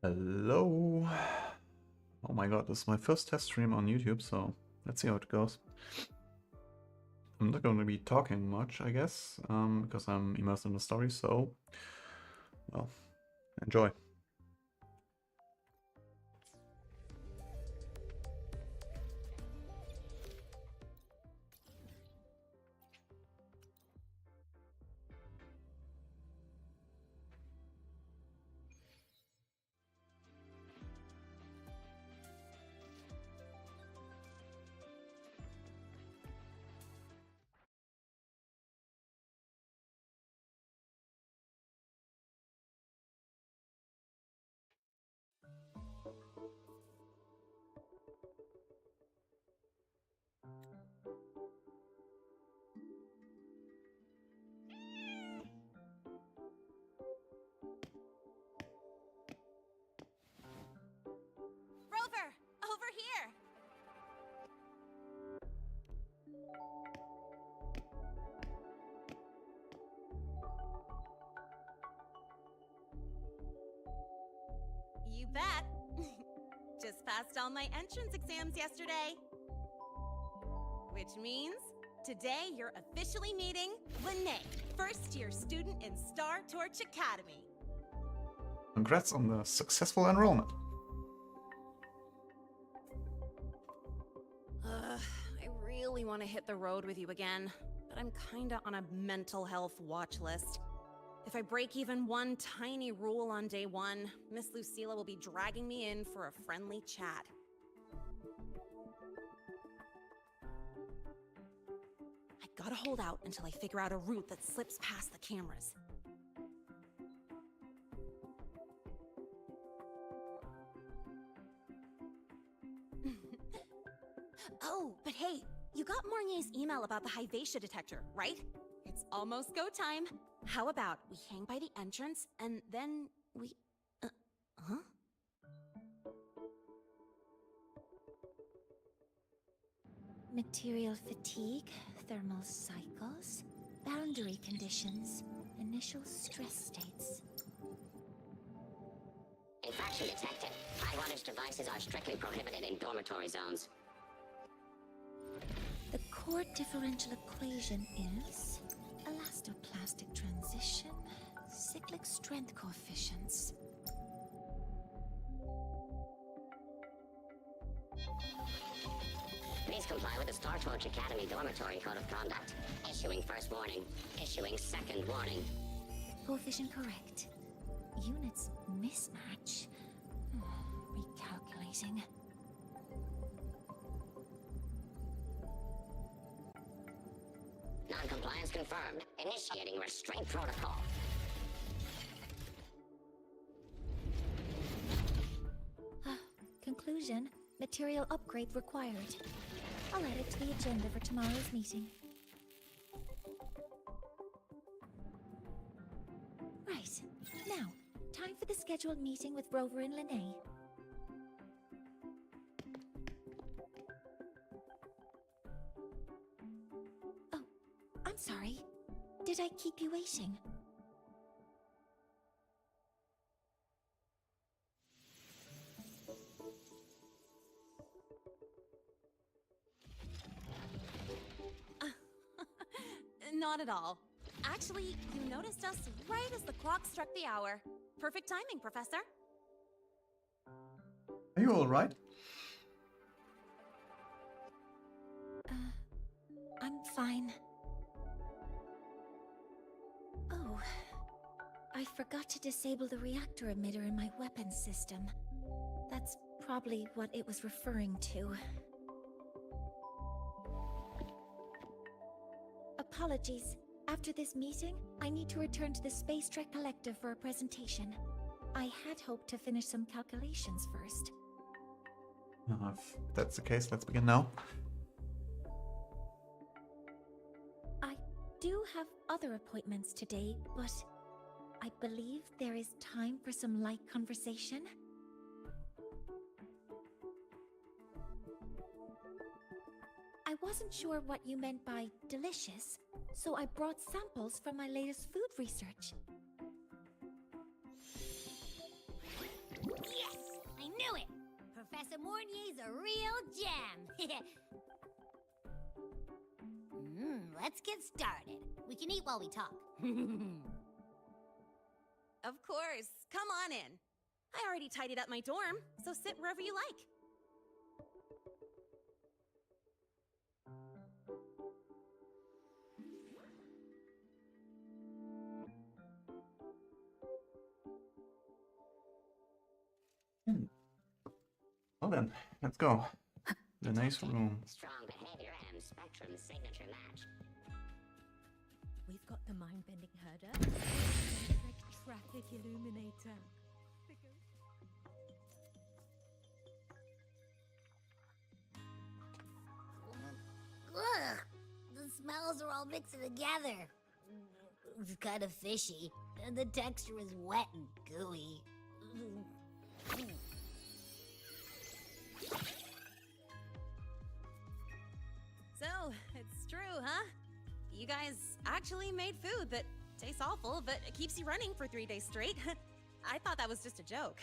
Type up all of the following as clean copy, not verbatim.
Hello. Oh my god, this is my first test stream on YouTube, so let's see how it goes. I'm not going to be talking much, I guess, because I'm immersed in the story, so, well, enjoy. Rover, over here! You bet. Just passed all my entrance exams yesterday. Which means today you're officially meeting Lene, first-year student in Star Torch Academy. Congrats on the successful enrollment. I really want to hit the road with you again, but I'm kinda on a mental health watch list. If I break even one tiny rule on day one, Miss Lucilla will be dragging me in for a friendly chat. I gotta hold out until I figure out a route that slips past the cameras. Oh, but hey, you got Mornier's email about the Hyvatia detector, right? It's almost go time. How about we hang by the entrance and then we... huh? Material fatigue, thermal cycles, boundary conditions, initial stress states. Infraction detected. High wattage devices are strictly prohibited in dormitory zones. The core differential equation is elastoplastic transition, cyclic strength coefficients. Please comply with the Star Torch Academy Dormitory Code of Conduct. Issuing first warning. Issuing second warning. Coefficient correct. Units mismatch. Recalculating. Non-compliance confirmed. Initiating restraint protocol. Conclusion, material upgrade required. I'll add it to the agenda for tomorrow's meeting. Right. Now, time for the scheduled meeting with Rover and Lene. Oh, I'm sorry. Did I keep you waiting? Not at all. Actually, you noticed us right as the clock struck the hour. Perfect timing, Professor. Are you alright? I'm fine. Oh, I forgot to disable the reactor emitter in my weapons system. That's probably what it was referring to. Apologies. After this meeting, I need to return to the Space Trek Collective for a presentation. I had hoped to finish some calculations first. If that's the case, let's begin now. I do have other appointments today, but I believe there is time for some light conversation. I wasn't sure what you meant by delicious, so I brought samples from my latest food research. Professor Mornier's a real gem. Let's get started. We can eat while we talk. Of course. Come on in. I already tidied up my dorm, so sit wherever you like. Well then, let's go. The nice room. Strong behavior and spectrum signature match. We've got the mind-bending herder, electric traffic illuminator. Ugh, the smells are all mixing together. It's kind of fishy, and the texture is wet and gooey. So, it's true, huh? You guys actually made food that tastes awful, but it keeps you running for 3 days straight. I thought that was just a joke.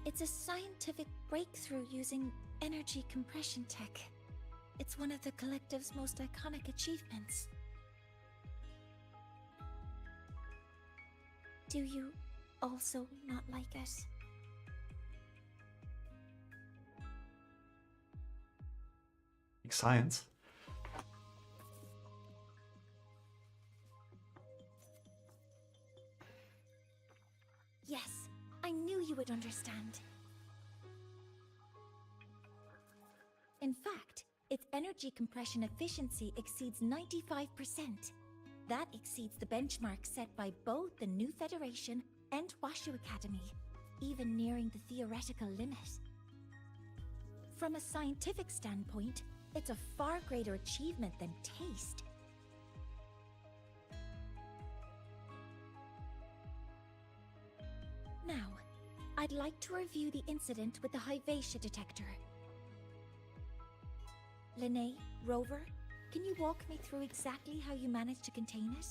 It's a scientific breakthrough using energy compression tech. It's one of the collective's most iconic achievements. Do you also not like it? Science. Yes, I knew you would understand. In fact, its energy compression efficiency exceeds 95%. That exceeds the benchmark set by both the New Federation and Washu Academy, even nearing the theoretical limit. From a scientific standpoint, it's a far greater achievement than taste. Now, I'd like to review the incident with the Hyvatia detector. Linnae, Rover, can you walk me through exactly how you managed to contain it?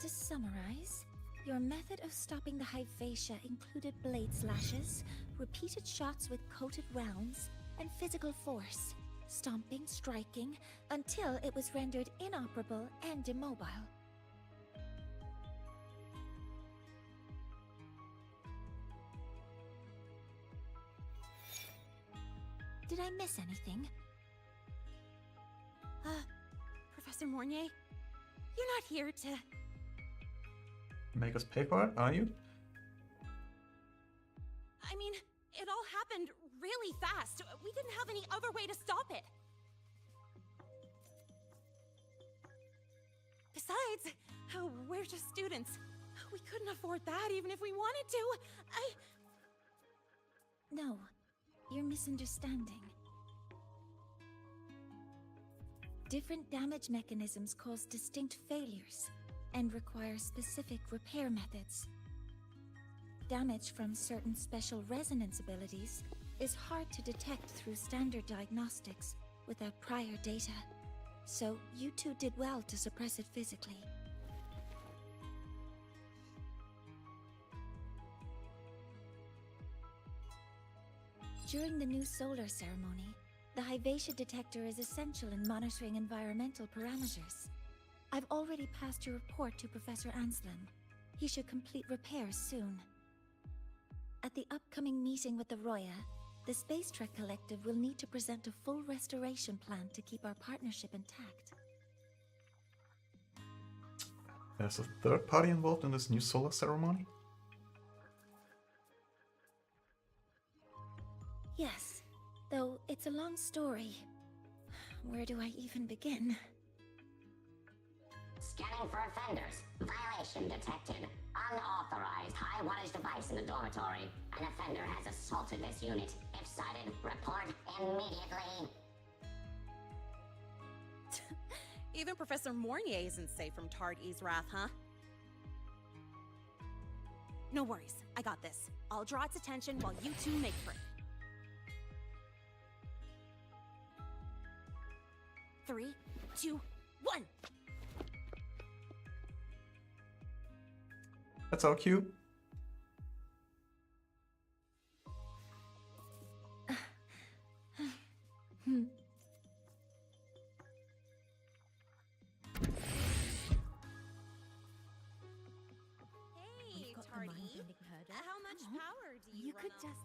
To summarize, your method of stopping the Hyvatia included blade slashes, repeated shots with coated rounds, and physical force, stomping, striking, until it was rendered inoperable and immobile. Did I miss anything? Professor Mornier, you're not here to... Make us pay for it, are you? I mean, it all happened really fast. We didn't have any other way to stop it. Besides, we're just students. We couldn't afford that even if we wanted to. No, you're misunderstanding. Different damage mechanisms cause distinct failures and require specific repair methods. Damage from certain special resonance abilities is hard to detect through standard diagnostics without prior data, so you two did well to suppress it physically. During the new solar ceremony, the Hyvatia detector is essential in monitoring environmental parameters. I've already passed your report to Professor Anslem. He should complete repairs soon. At the upcoming meeting with the Roya, the Space Trek Collective will need to present a full restoration plan to keep our partnership intact. There's a third party involved in this new solar ceremony? Yes, though it's a long story. Where do I even begin? Scanning for offenders. Violation detected. Unauthorized high-wattage device in the dormitory. An offender has assaulted this unit. If sighted, report immediately. Even Professor Mornier isn't safe from Tard E's wrath, huh? No worries, I got this. I'll draw its attention while you two make free. 3, 2, 1! That's so cute. Hey, We've got the Tard E. mind-bending herder. How much power do you You run could on? just...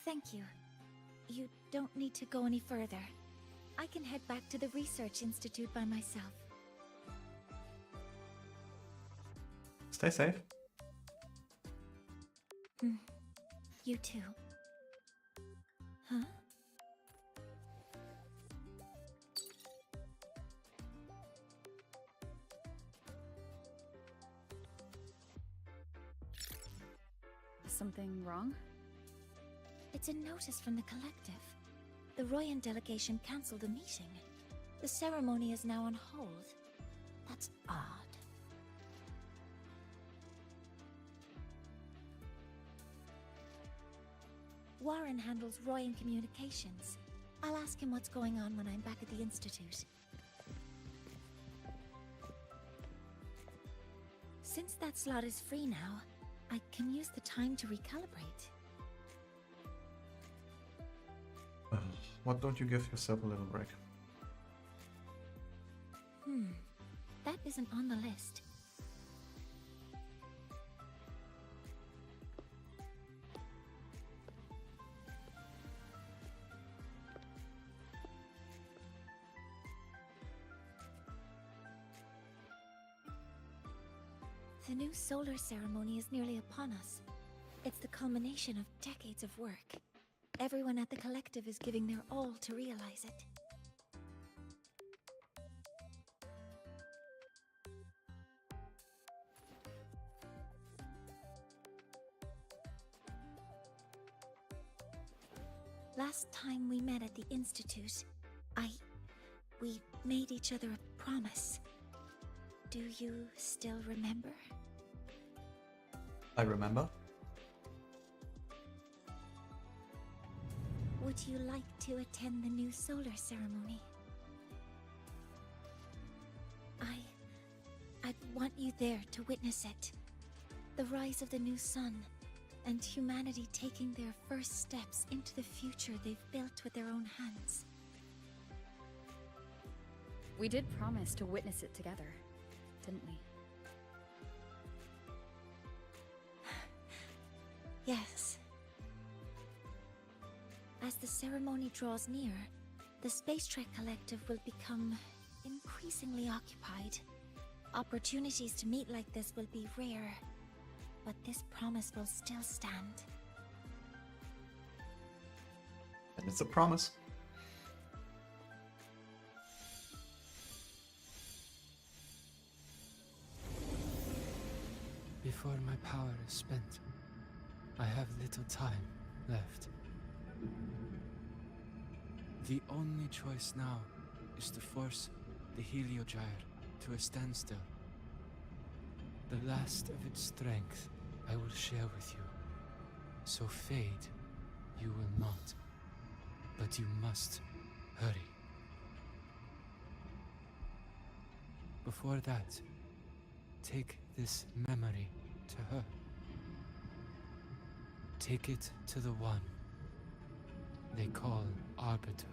Thank you. You don't need to go any further. I can head back to the Research Institute by myself. Stay safe. You too. Huh? Is something wrong? It's a notice from the collective. The Royan delegation cancelled the meeting. The ceremony is now on hold. That's odd. Warren handles Royan communications. I'll ask him what's going on when I'm back at the Institute. Since that slot is free now, I can use the time to recalibrate. Why don't you give yourself a little break? That isn't on the list. The new solar ceremony is nearly upon us. It's the culmination of decades of work. Everyone at the collective is giving their all to realize it. Last time we met at the Institute, we made each other a promise. Do you still remember? I remember. Would you like to attend the new solar ceremony? I'd want you there to witness it. The rise of the new sun, and humanity taking their first steps into the future they've built with their own hands. We did promise to witness it together, didn't we? Yes. As the ceremony draws near, the Space Trek Collective will become increasingly occupied. Opportunities to meet like this will be rare, but this promise will still stand. And it's a promise. Before my power is spent, I have little time left. The only choice now is to force the Heliogyre to a standstill. The last of its strength I will share with you. So fade you will not. But you must hurry. Before that, take this memory to her. Take it to the one they call Arbiter.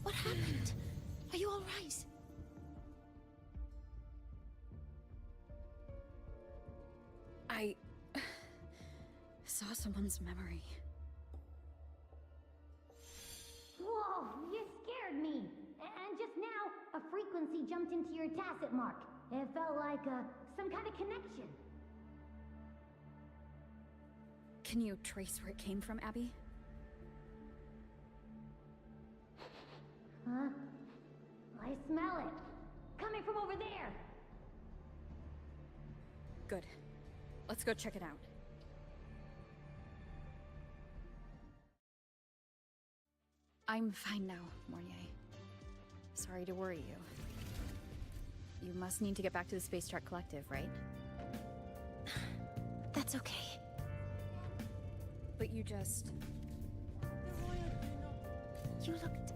What happened? Are you all right? I saw someone's memory. Whoa, you scared me. And just now, a frequency jumped into your tacit mark. It felt like some kind of connection. Can you trace where it came from, Abby? Huh? I smell it. Coming from over there. Good. Let's go check it out. I'm fine now, Mornier. Sorry to worry you. You must need to get back to the Space Truck Collective, right? That's okay. But you just... You looked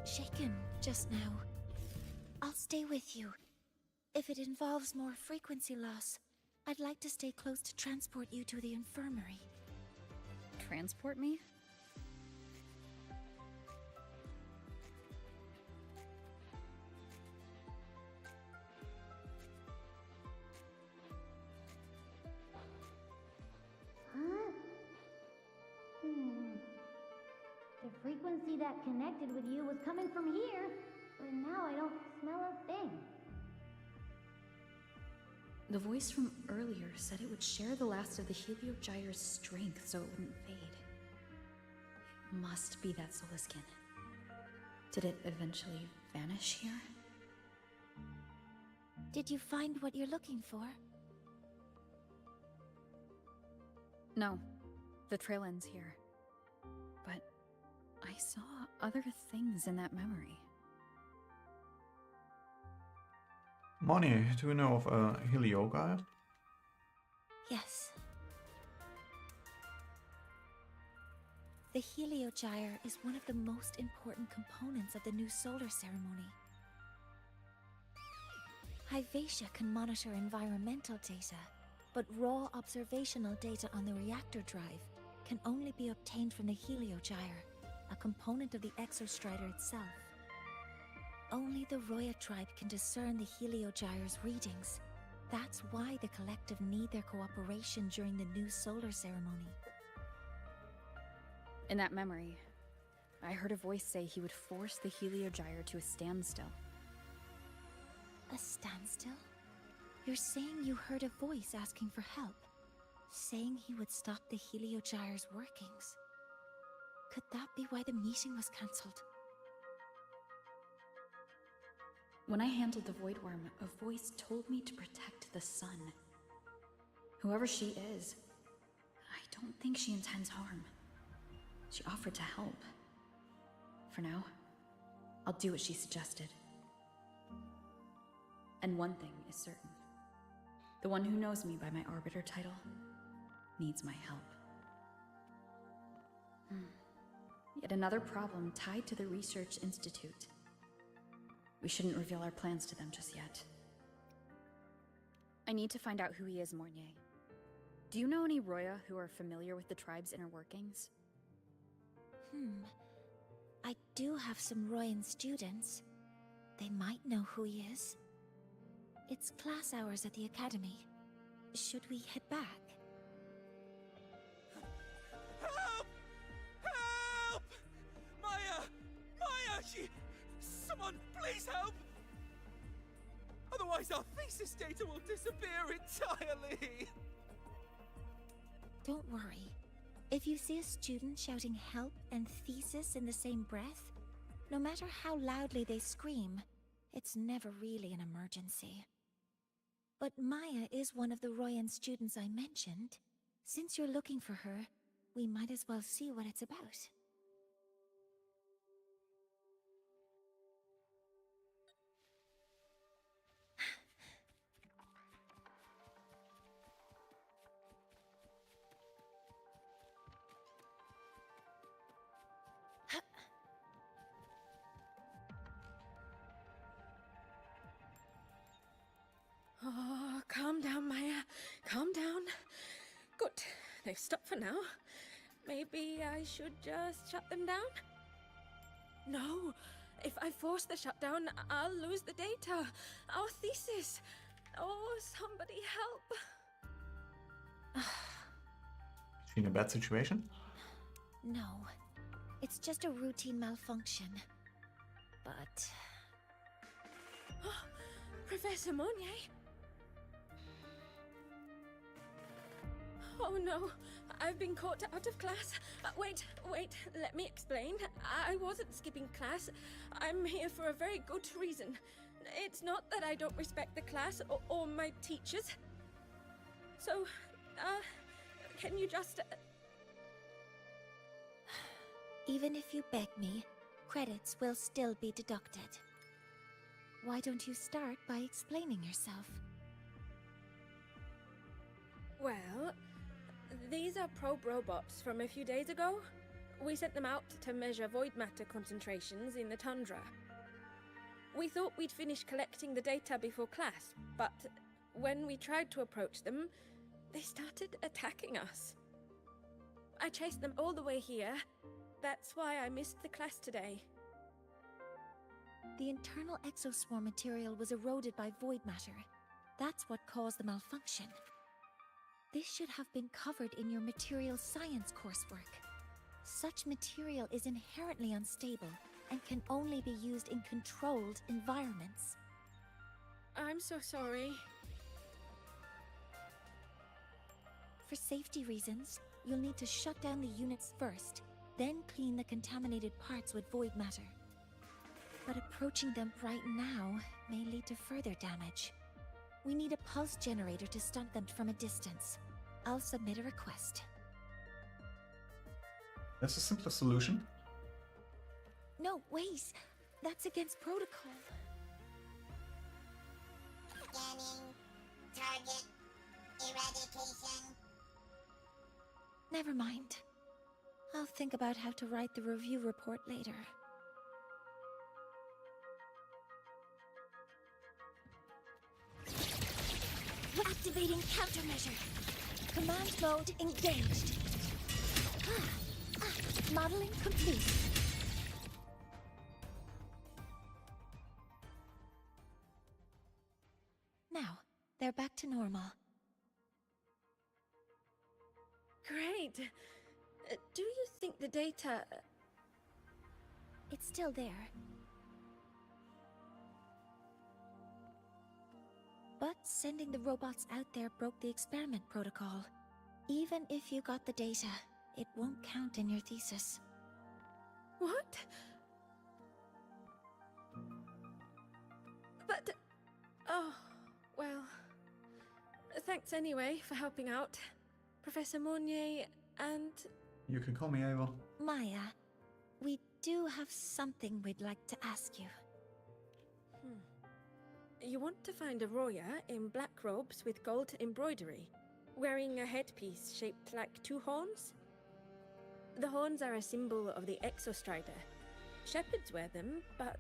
shaken just now. I'll stay with you. If it involves more frequency loss, I'd like to stay close to transport you to the infirmary. transport me? Huh? The frequency that connected with you was coming from here, but now I don't smell a thing. The voice from earlier said it would share the last of the Heliogyre's strength so it wouldn't fade. It must be that solar skin. Did it eventually vanish here? Did you find what you're looking for? No, the trail ends here. But I saw other things in that memory. Moni, do you know of a Heliogyre? Yes. The Heliogyre is one of the most important components of the new solar ceremony. Hyvatia can monitor environmental data, but raw observational data on the reactor drive can only be obtained from the Heliogyre, a component of the Exostrider itself. Only the Roya tribe can discern the Heliogyre's readings. That's why the collective need their cooperation during the new solar ceremony. In that memory, I heard a voice say he would force the Heliogyre to a standstill. A standstill? You're saying you heard a voice asking for help, saying he would stop the Heliogyre's workings. Could that be why the meeting was cancelled? When I handled the Void Worm, a voice told me to protect the sun. Whoever she is, I don't think she intends harm. She offered to help. For now, I'll do what she suggested. And one thing is certain. The one who knows me by my Arbiter title needs my help. Yet another problem tied to the Research Institute. We shouldn't reveal our plans to them just yet. I need to find out who he is, Mornier. Do you know any Roya who are familiar with the tribe's inner workings? I do have some Royan students. They might know who he is. It's class hours at the academy. Should we head back? Help! Help! Maya! Maya! Someone, please help! Otherwise our thesis data will disappear entirely! Don't worry. If you see a student shouting help and thesis in the same breath, no matter how loudly they scream, it's never really an emergency. But Maya is one of the Royan students I mentioned. Since you're looking for her, we might as well see what it's about. Oh, calm down, Maya. Calm down. Good. They've stopped for now. Maybe I should just shut them down? No. If I force the shutdown, I'll lose the data. Our thesis. Oh, somebody help. Is she in a bad situation? No. It's just a routine malfunction. But... Professor Monnier? Oh no, I've been caught out of class. Wait, let me explain. I wasn't skipping class. I'm here for a very good reason. It's not that I don't respect the class or my teachers. So, can you just... Even if you beg me, credits will still be deducted. Why don't you start by explaining yourself? Well, these are probe robots from a few days ago. We sent them out to measure void matter concentrations in the tundra. We thought we'd finish collecting the data before class, but when we tried to approach them, they started attacking us. I chased them all the way here. That's why I missed the class today. The internal exoswarm material was eroded by void matter. That's what caused the malfunction. This should have been covered in your material science coursework. Such material is inherently unstable and can only be used in controlled environments. I'm so sorry. For safety reasons, you'll need to shut down the units first, then clean the contaminated parts with void matter. But approaching them right now may lead to further damage. We need a pulse generator to stun them from a distance. I'll submit a request. There's a simpler solution. No, wait! That's against protocol. Scanning. Target. Eradication. Never mind. I'll think about how to write the review report later. Activating countermeasure. Command mode engaged. Modeling complete. Now, they're back to normal. Great. Do you think the data... It's still there. But sending the robots out there broke the experiment protocol. Even if you got the data, it won't count in your thesis. What? But... Oh, well... Thanks anyway for helping out, Professor Monnier, and... You can call me Ava. Maya, we do have something we'd like to ask you. You want to find a Roya in black robes with gold embroidery, wearing a headpiece shaped like two horns? The horns are a symbol of the Exostrider. Shepherds wear them, but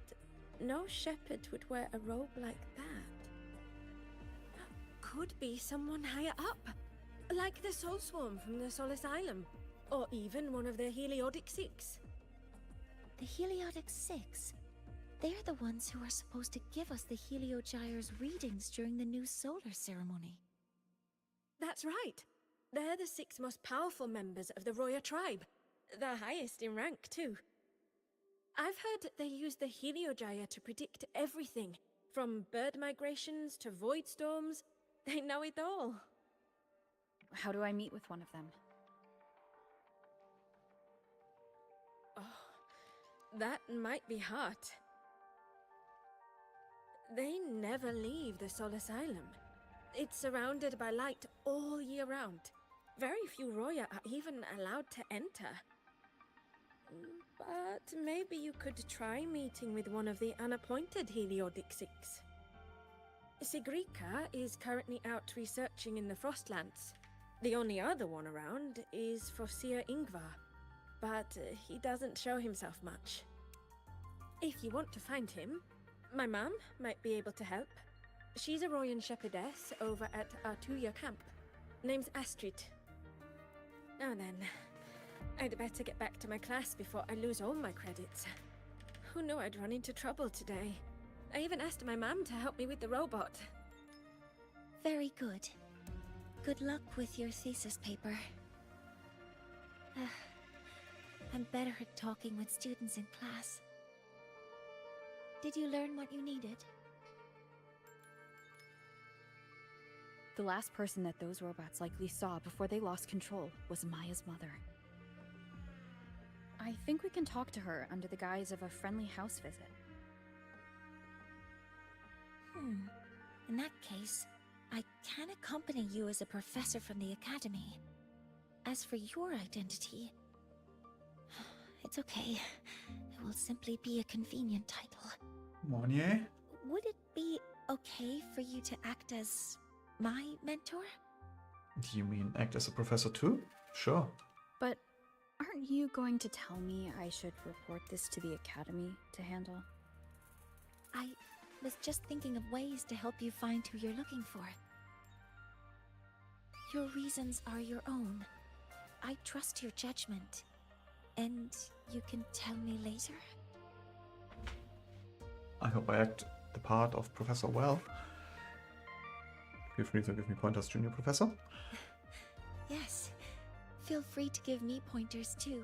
no shepherd would wear a robe like that. Could be someone higher up, like the Soul Swarm from the Sol Asylum, or even one of the Heliodic Six. The Heliodic Six? They're the ones who are supposed to give us the Heliogyre's readings during the new solar ceremony. That's right. They're the 6 most powerful members of the Roya tribe. The highest in rank, too. I've heard they use the Heliogyre to predict everything, from bird migrations to void storms. They know it all. How do I meet with one of them? Oh, that might be hard. They never leave the Sol Asylum. It's surrounded by light all year round. Very few Roya are even allowed to enter. But maybe you could try meeting with one of the unappointed Heliodic Six. Sigrika is currently out researching in the Frostlands. The only other one around is Fosir Ingvar, but he doesn't show himself much. If you want to find him, my mum might be able to help. She's a Royan shepherdess over at Artuya camp. Name's Astrid. Now then, I'd better get back to my class before I lose all my credits. Who knew I'd run into trouble today? I even asked my mum to help me with the robot. Very good. Good luck with your thesis paper. I'm better at talking with students in class. Did you learn what you needed? The last person that those robots likely saw before they lost control was Maya's mother. I think we can talk to her under the guise of a friendly house visit. In that case, I can accompany you as a professor from the academy. As for your identity, it's okay. It will simply be a convenient title. Monnier? Would it be okay for you to act as my mentor? Do you mean act as a professor too? Sure. But aren't you going to tell me I should report this to the academy to handle? I was just thinking of ways to help you find who you're looking for. Your reasons are your own. I trust your judgment. And you can tell me later? I hope I act the part of Professor well. Feel free to give me pointers, Junior Professor. Yes. Feel free to give me pointers too,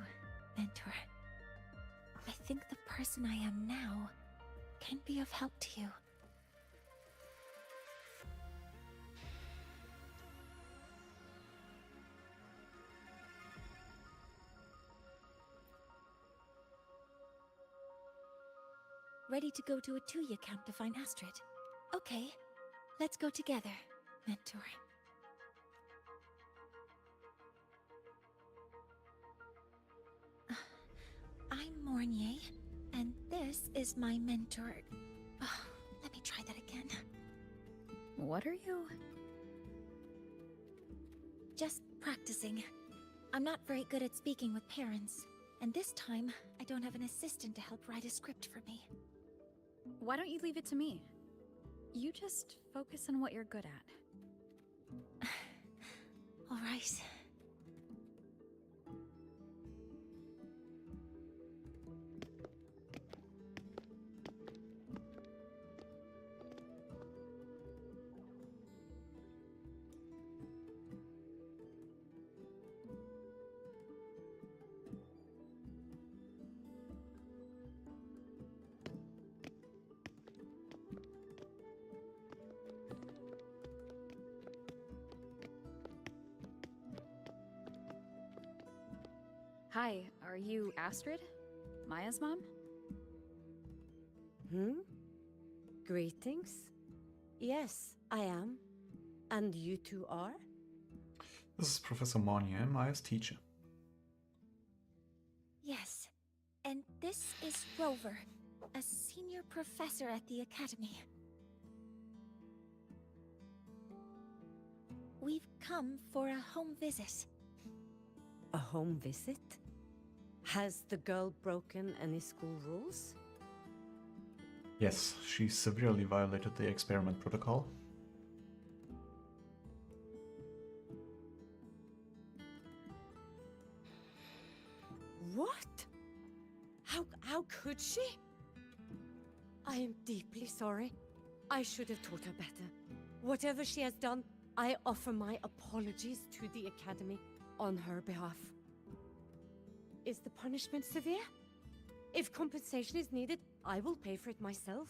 Mentor. I think the person I am now can be of help to you. Ready to go to a Tuya camp to find Astrid? Okay, let's go together, Mentor. I'm Mornier, and this is my mentor. Oh, let me try that again. What are you? Just practicing. I'm not very good at speaking with parents, and this time I don't have an assistant to help write a script for me. Why don't you leave it to me? You just focus on what you're good at. All right. Hi, are you Astrid? Maya's mom? Greetings. Yes, I am. And you two are? This is Professor Monnier, Maya's teacher. Yes, and this is Rover, a senior professor at the academy. We've come for a home visit. A home visit? Has the girl broken any school rules? Yes, she severely violated the experiment protocol. What? How could she? I am deeply sorry. I should have taught her better. Whatever she has done, I offer my apologies to the Academy on her behalf. Is the punishment severe? If compensation is needed, I will pay for it myself.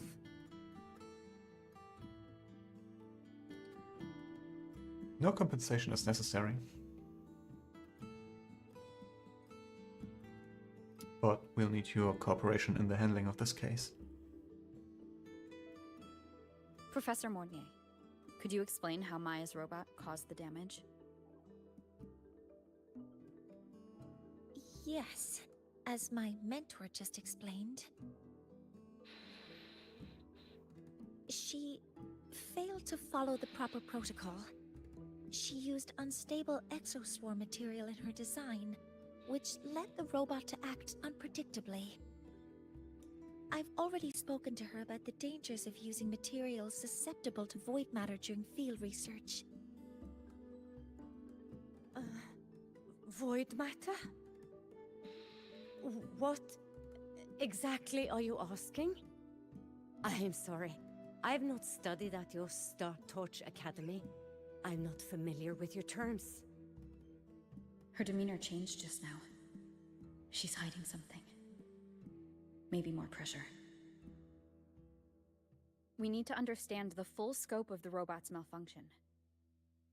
No compensation is necessary. But we'll need your cooperation in the handling of this case. Professor Mornier, could you explain how Maya's robot caused the damage? Yes, as my mentor just explained. She failed to follow the proper protocol. She used unstable exoswarm material in her design, which led the robot to act unpredictably. I've already spoken to her about the dangers of using materials susceptible to void matter during field research. Void matter? What exactly are you asking? I am sorry. I have not studied at your Star Torch Academy. I'm not familiar with your terms. Her demeanor changed just now. She's hiding something. Maybe more pressure. We need to understand the full scope of the robot's malfunction.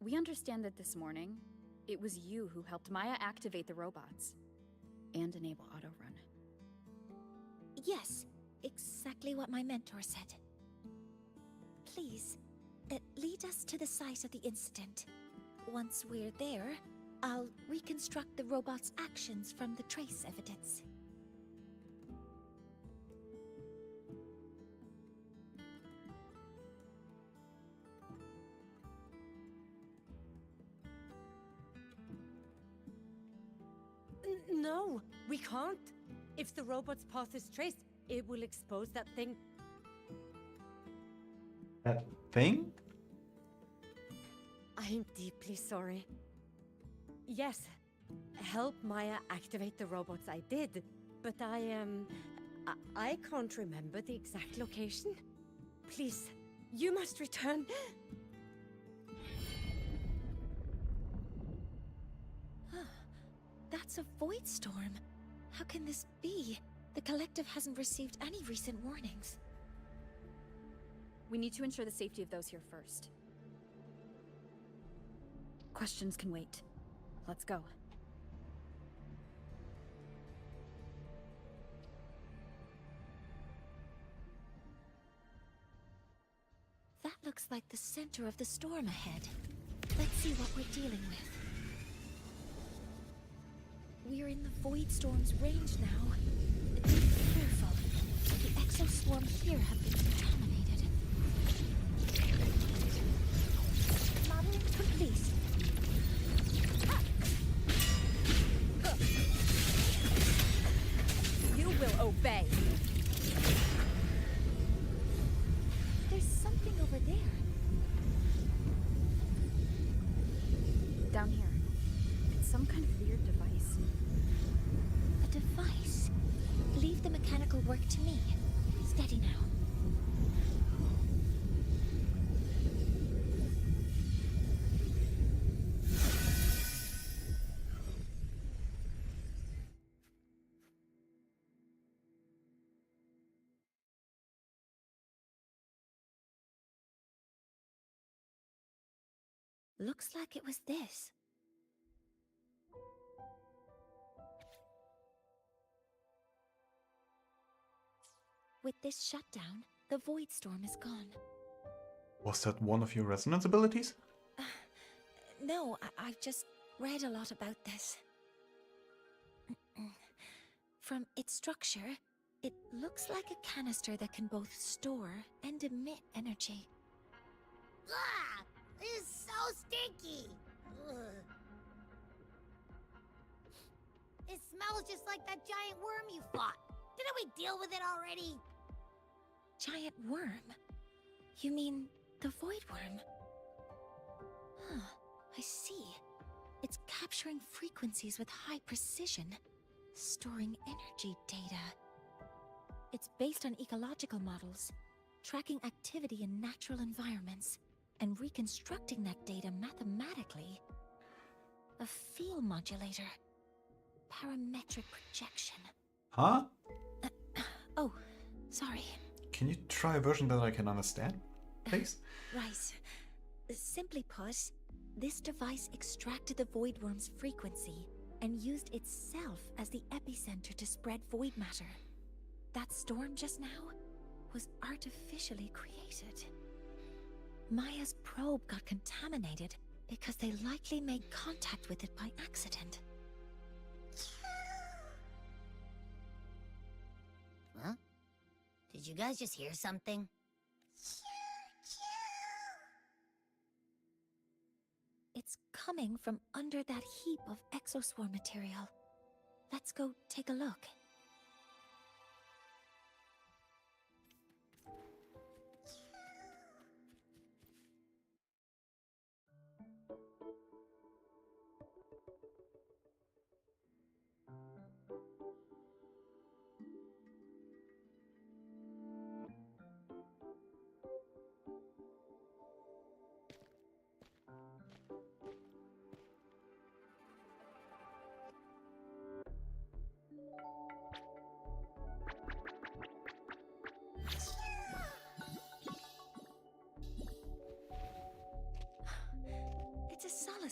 We understand that this morning, it was you who helped Maya activate the robots and enable auto-run. Yes, exactly what my mentor said. Please, lead us to the site of the incident. Once we're there, I'll reconstruct the robot's actions from the trace evidence. No, we can't. If the robot's path is traced, it will expose that thing. That thing? I'm deeply sorry. Yes, help Maya activate the robots I did, but I can't remember the exact location. Please, you must return. That's a void storm. How can this be? The collective hasn't received any recent warnings. We need to ensure the safety of those here first. Questions can wait. Let's go. That looks like the center of the storm ahead. Let's see what we're dealing with. We're in the Void Storm's range now. Be careful. The exoswarms here have been contaminated. Modeling complete. You will obey. There's something over there. Down here. It's some kind of weird device. A device? Leave the mechanical work to me. Steady now. Looks like it was this. With this shutdown, the Void Storm is gone. Was that one of your resonance abilities? No, I've just read a lot about this. From its structure, it looks like a canister that can both store and emit energy. Ah! This is so stinky! Ugh. It smells just like that giant worm you fought. Didn't we deal with it already? Giant worm? You mean the Void Worm? Huh, I see. It's capturing frequencies with high precision, storing energy data. It's based on ecological models, tracking activity in natural environments, and reconstructing that data mathematically. A field modulator. Parametric projection. Huh? Oh, sorry. Can you try a version that I can understand, please? Right. Simply put, this device extracted the Void Worm's frequency and used itself as the epicenter to spread void matter. That storm just now was artificially created. Maya's probe got contaminated because they likely made contact with it by accident. Huh? Did you guys just hear something? It's coming from under that heap of exoswarm material. Let's go take a look.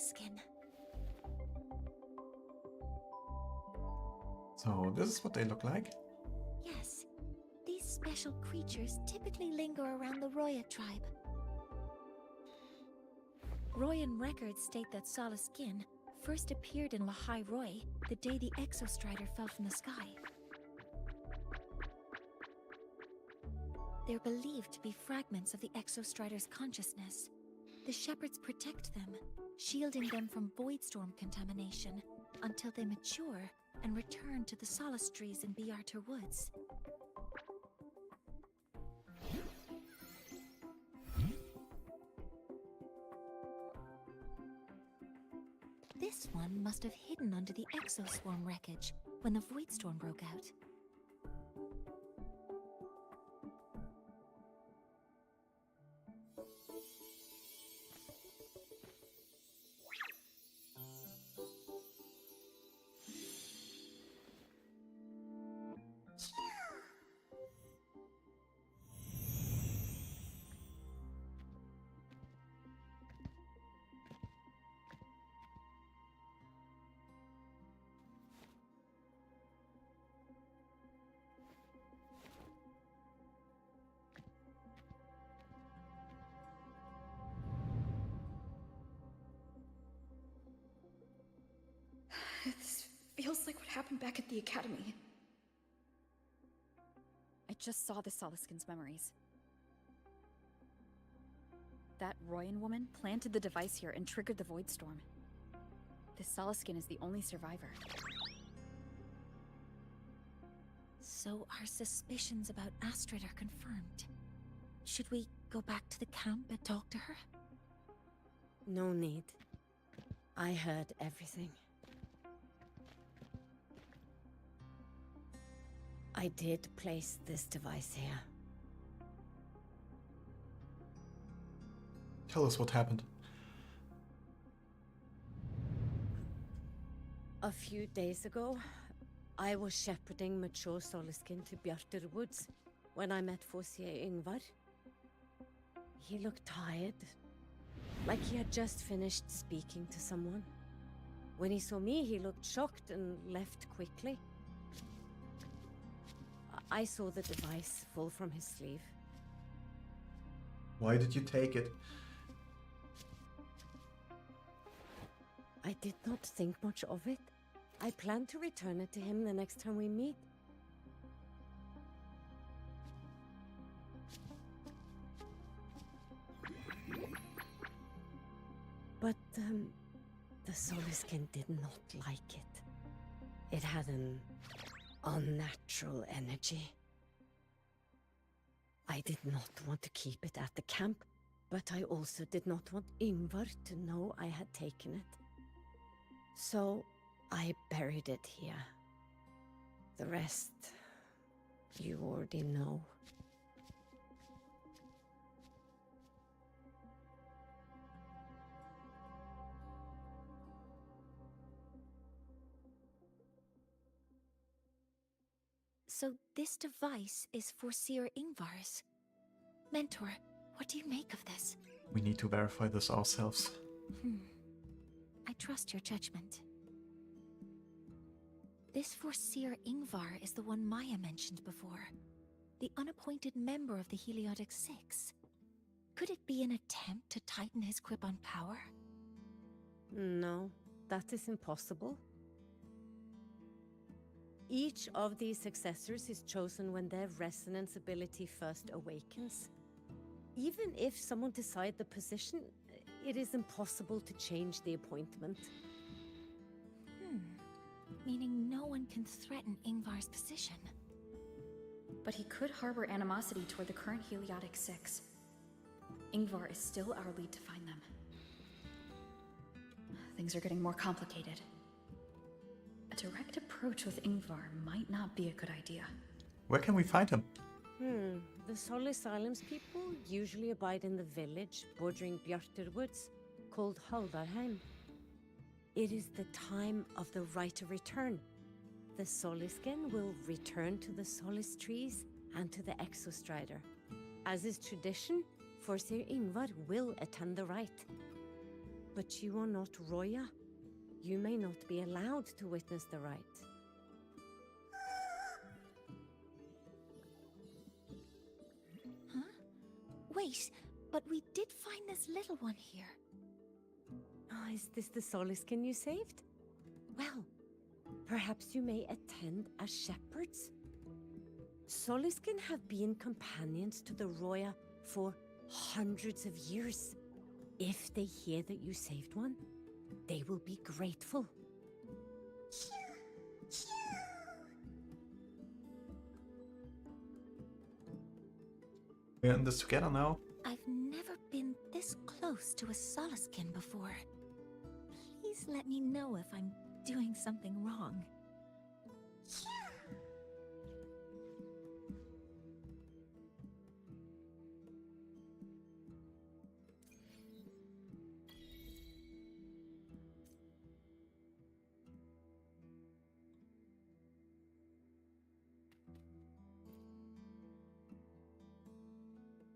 Skin. So this is what they look like. Yes, these special creatures typically linger around the Roya tribe. Royan records state that Skin first appeared in Lahai Roy the day the Exostrider fell from the sky. They're believed to be fragments of the Exostrider's consciousness. The shepherds protect them, shielding them from voidstorm contamination until they mature and return to the solace trees in Biarter Woods. This one must have hidden under the exoswarm wreckage when the voidstorm broke out. This feels like what happened back at the academy. I just saw the Soliskin's memories. That Royan woman planted the device here and triggered the Voidstorm. This Soliskin is the only survivor. So our suspicions about Astrid are confirmed. Should we go back to the camp and talk to her? No need. I heard everything. I did place this device here. Tell us what happened. A few days ago, I was shepherding mature Soliskin to Bjarter Woods when I met Fossier Ingvar. He looked tired, like he had just finished speaking to someone. When he saw me, he looked shocked and left quickly. I saw the device fall from his sleeve. Why did you take it? I did not think much of it. I plan to return it to him the next time we meet. But, the Soliskin did not like it. It had an unnatural energy. I did not want to keep it at the camp, but I also did not want Ingvar to know I had taken it. So I buried it here. The rest, you already know. So this device is for Seer Ingvar's. Mentor, what do you make of this? We need to verify this ourselves. I trust your judgment. This Forseer Ingvar is the one Maya mentioned before. The unappointed member of the Heliotic Six. Could it be an attempt to tighten his grip on power? No, that is impossible. Each of these successors is chosen when their resonance ability first awakens. Even if someone decides the position, it is impossible to change the appointment. Meaning no one can threaten Ingvar's position. But he could harbor animosity toward the current Heliotic Six. Ingvar is still our lead to find them. Things are getting more complicated. A direct approach with Ingvar might not be a good idea. Where can we find him? The Solis Islands people usually abide in the village bordering Bjarter Woods, called Haldarheim. It is the time of the right of return. The Soliskin will return to the Solis trees and to the Exostrider. As is tradition, Forseer Ingvar will attend the rite. But you are not Roya. You may not be allowed to witness the rite. Huh? Wait, but we did find this little one here. Ah, is this the Soliskin you saved? Well, perhaps you may attend as shepherds? Soliskin have been companions to the Roya for hundreds of years. If they hear that you saved one, they will be grateful. We're in this together now. I've never been this close to a Soliskin before. Please let me know if I'm doing something wrong.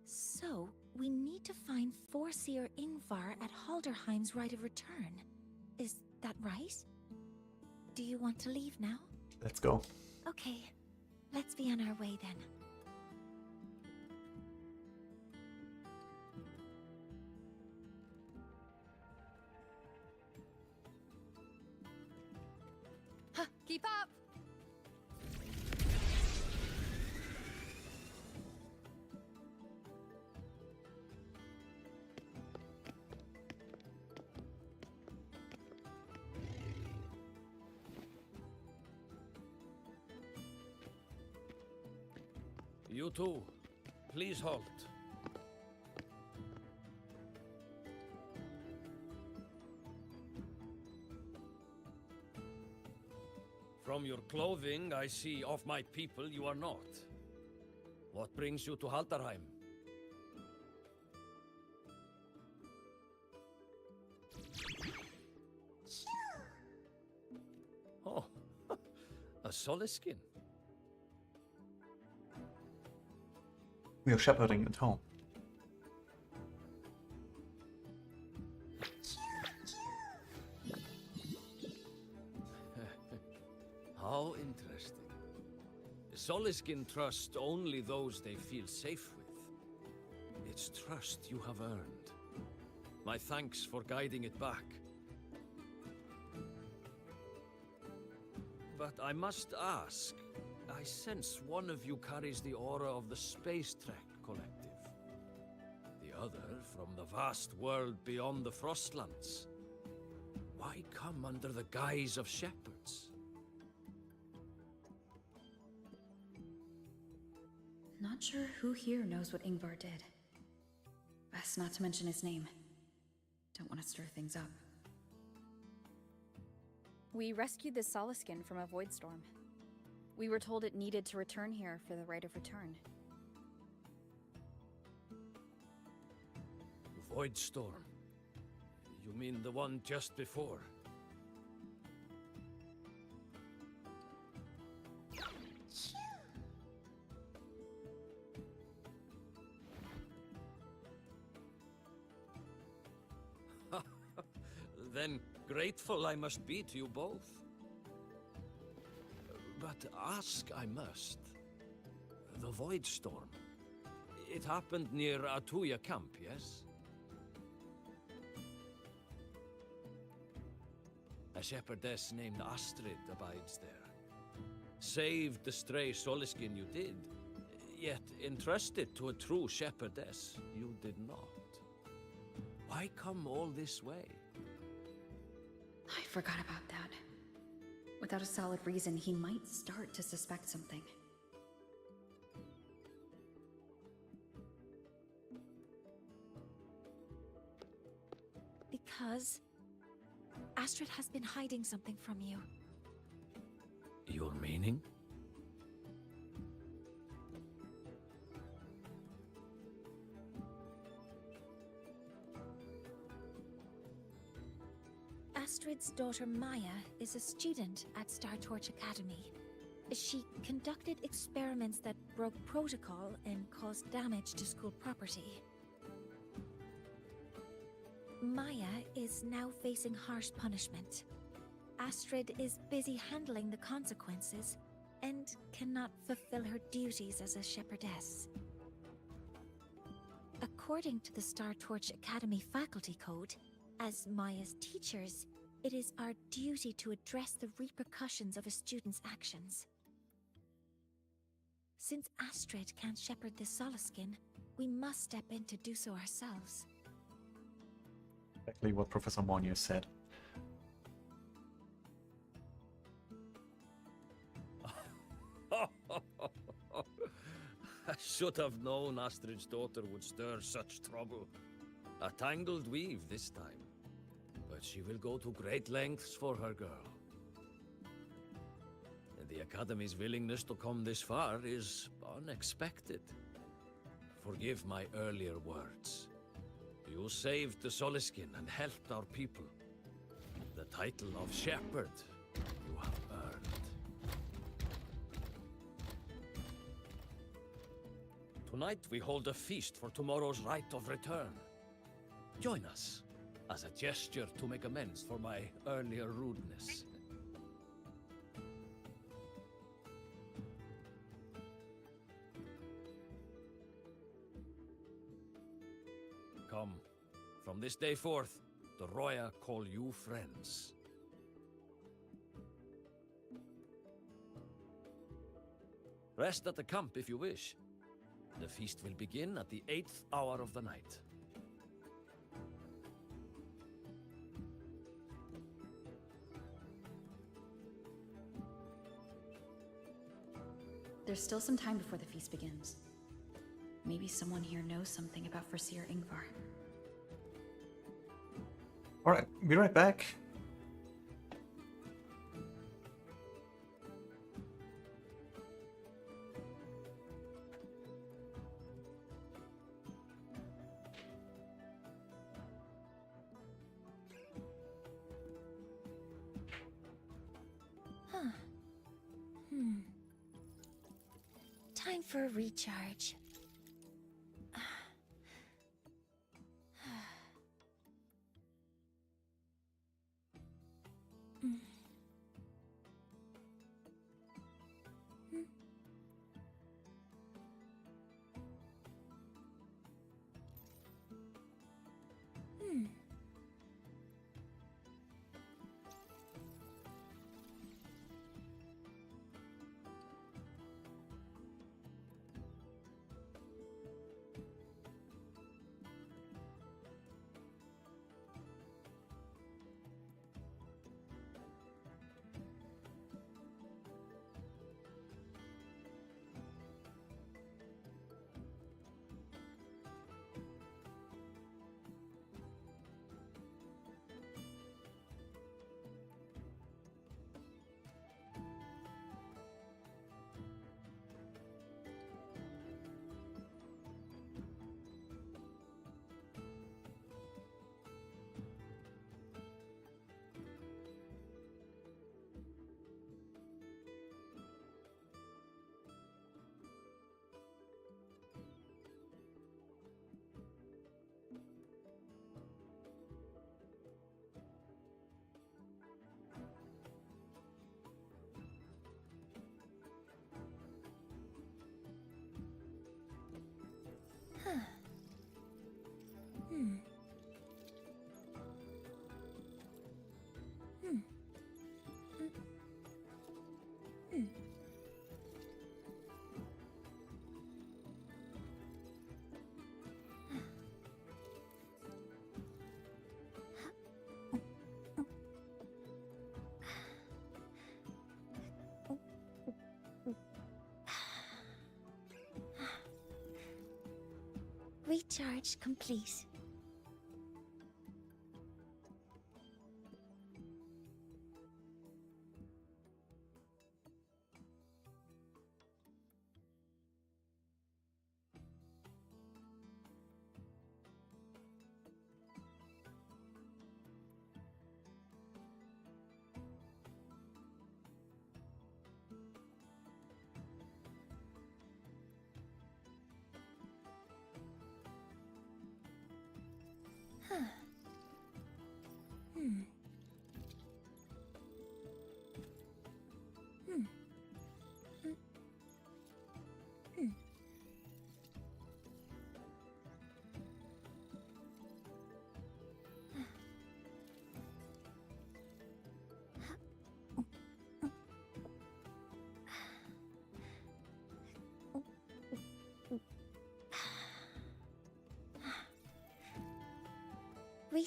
So, we need to find Forseer Ingvar at Halderheim's Rite of Return. Is that right? Do you want to leave now? Let's go. Okay, let's be on our way then. Huh, keep up! You too. Please halt. From your clothing, I see of my people you are not. What brings you to Halderheim? Oh, a Soliskin. We are shepherding at home. How interesting. Soliskin trust only those they feel safe with. It's trust you have earned. My thanks for guiding it back. But I must ask, I sense one of you carries the aura of the Space Trek Collective. The other from the vast world beyond the Frostlands. Why come under the guise of shepherds? Not sure who here knows what Ingvar did. Best not to mention his name. Don't want to stir things up. We rescued the Soliskin from a void storm. We were told it needed to return here for the Rite of Return. Void Storm. You mean the one just before? Then grateful I must be to you both. But ask I must. The Void Storm. It happened near Atuya camp, yes? A shepherdess named Astrid abides there. Saved the stray Soliskin you did, yet entrusted to a true shepherdess you did not. Why come all this way? I forgot about that. Without a solid reason, he might start to suspect something. Because Astrid has been hiding something from you. Your meaning? Astrid's daughter Maya is a student at Star Torch Academy. She conducted experiments that broke protocol and caused damage to school property. Maya is now facing harsh punishment. Astrid is busy handling the consequences and cannot fulfill her duties as a shepherdess. According to the Star Torch Academy faculty code, as Maya's teachers, it is our duty to address the repercussions of a student's actions. Since Astrid can't shepherd the Solaskin, we must step in to do so ourselves. Exactly what Professor Monnier said. I should have known Astrid's daughter would stir such trouble. A tangled weave this time. But she will go to great lengths for her girl. And the Academy's willingness to come this far is unexpected. Forgive my earlier words. You saved the Soliskin and helped our people. The title of Shepherd you have earned. Tonight we hold a feast for tomorrow's rite of return. Join us, as a gesture to make amends for my earlier rudeness. Come, from this day forth, the Roya call you friends. Rest at the camp if you wish. The feast will begin at the 8th hour of the night. There's still some time before the feast begins. Maybe someone here knows something about Foreseer Ingvar. Alright, be right back. Time for a recharge. Recharge complete.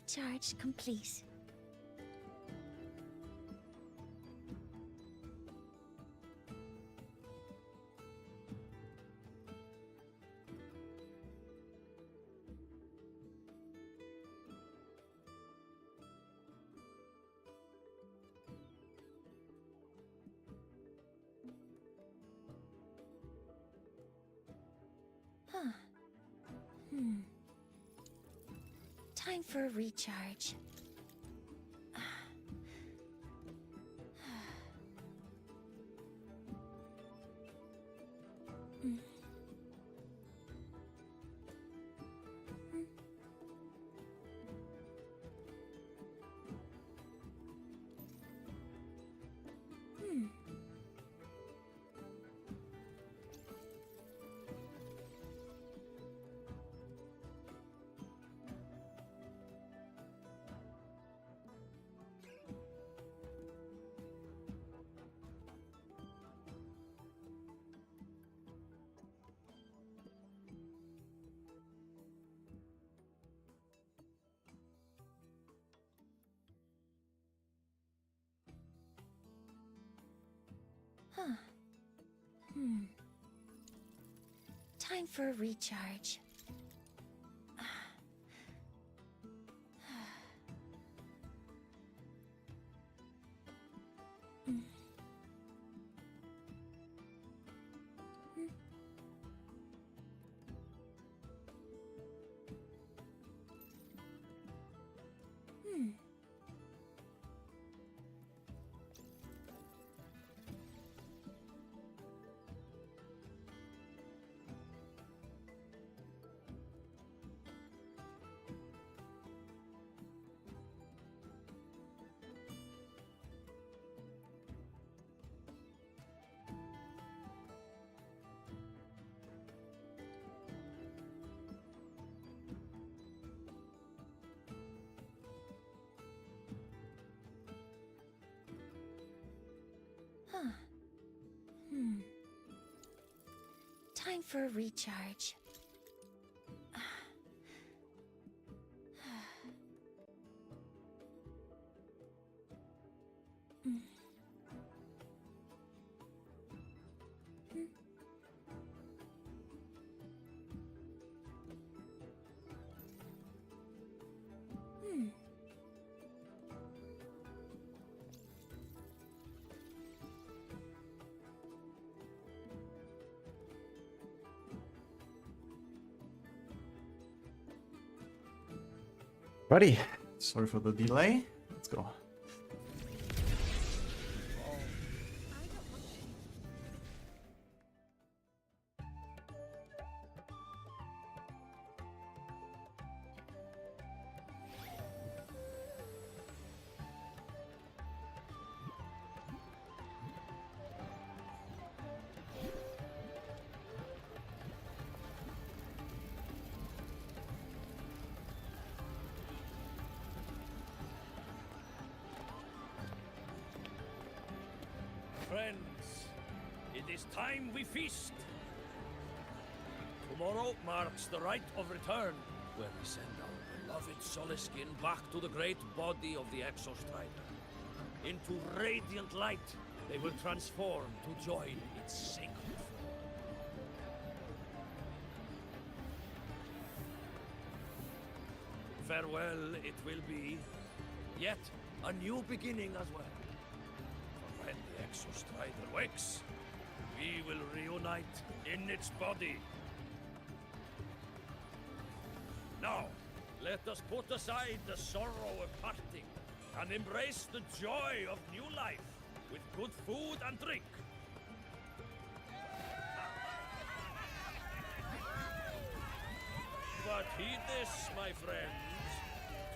Recharge complete. Huh. Time for a recharge. Huh. Time for a recharge. Huh. Time for a recharge. Ready. Sorry for the delay. Let's go. Friends, it is time we feast. Tomorrow marks the rite of return, where we send our beloved Soliskin back to the great body of the Exostrider. Into radiant light, they will transform to join its sacred form. Farewell it will be, yet a new beginning as well. When the Exostrider wakes, we will reunite in its body. Now, let us put aside the sorrow of parting and embrace the joy of new life with good food and drink. But heed this, my friends.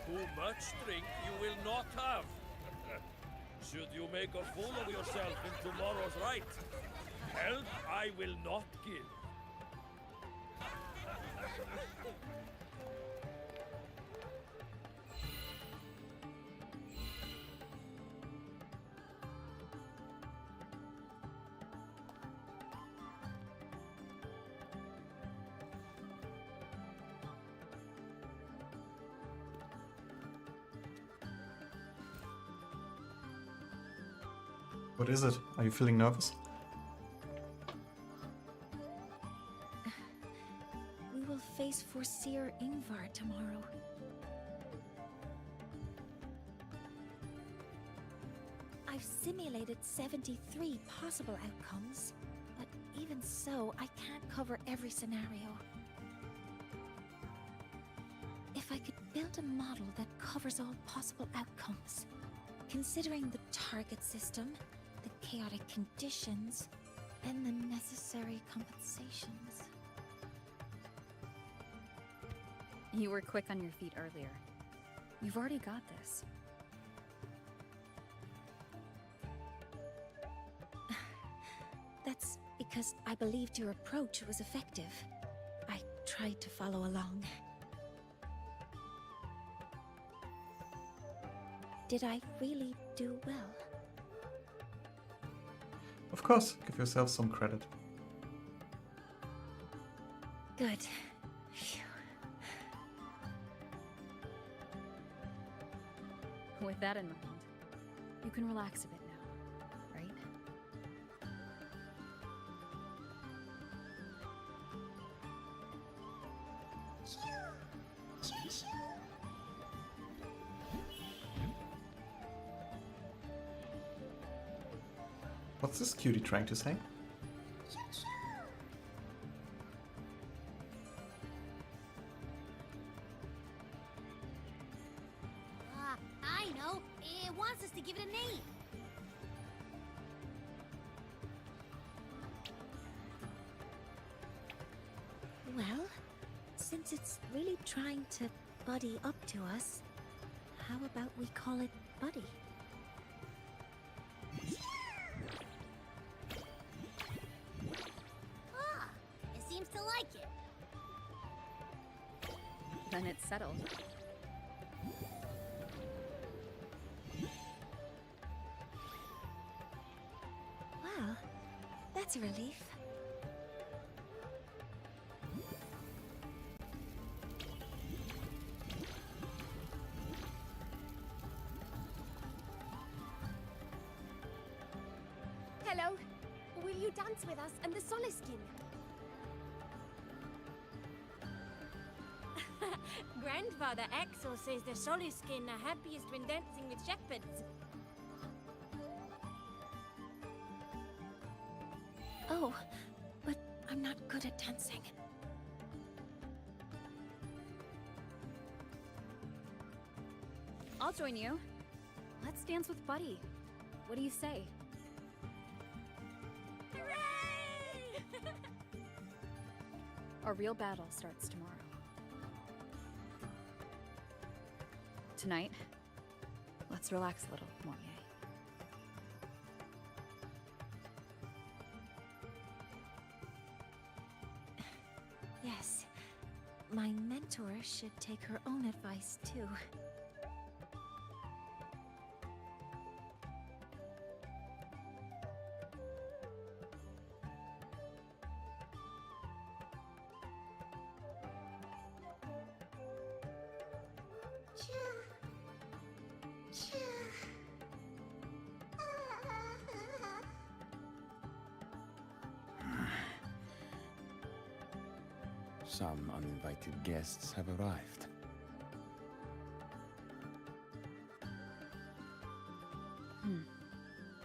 Too much drink you will not have. Should you make a fool of yourself in tomorrow's rite, help I will not give. What is it? Are you feeling nervous? We will face Forseer Ingvar tomorrow. I've simulated 73 possible outcomes, but even so, I can't cover every scenario. If I could build a model that covers all possible outcomes, considering the target system, the chaotic conditions, and the necessary compensations. You were quick on your feet earlier. You've already got this. That's because I believed your approach was effective. I tried to follow along. Did I really do well? Of course, give yourself some credit. Good. Phew. With that in mind, you can relax a bit now, right? What's this cutie trying to say? I know. It wants us to give it a name. Well, since it's really trying to buddy up to us, how about we call it Buddy? Ah, it seems to like it. Then it's settled. Well, that's a relief. Hello. Will you dance with us and the Soliskin? Grandfather Axel says the Soliskin are happiest when dancing with shepherds. Oh, but I'm not good at dancing. I'll join you. Let's dance with Buddy. What do you say? Hooray! Our real battle starts tomorrow. Tonight, let's relax a little, Mornier. Yes, my mentor should take her own advice too. Some uninvited guests have arrived.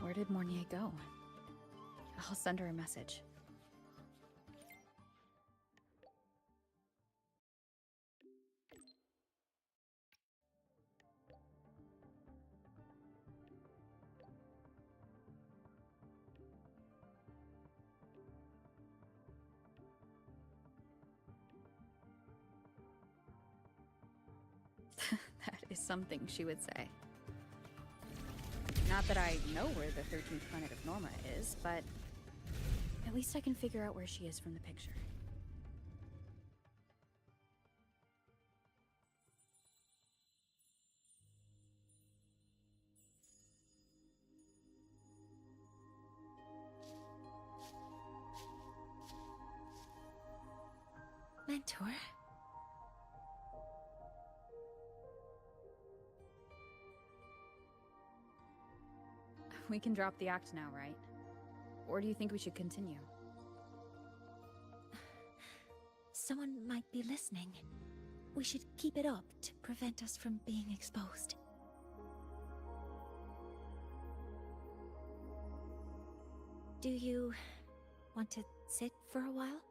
Where did Mornier go? I'll send her a message. That is something she would say. Not that I know where the 13th planet of Norma is, but at least I can figure out where she is from the picture. Mentor? We can drop the act now, right? Or do you think we should continue? Someone might be listening. We should keep it up to prevent us from being exposed. Do you want to sit for a while?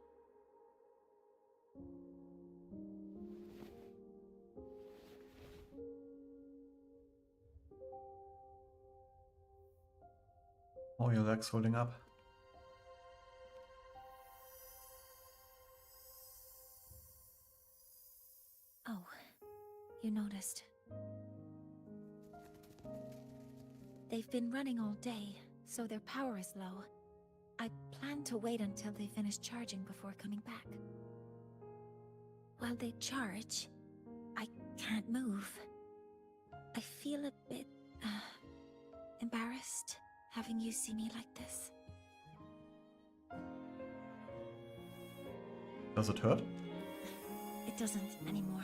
Oh, your leg's holding up. Oh, you noticed. They've been running all day, so their power is low. I plan to wait until they finish charging before coming back. While they charge, I can't move. I feel a bit, embarrassed having you see me like this. Does it hurt? It doesn't anymore.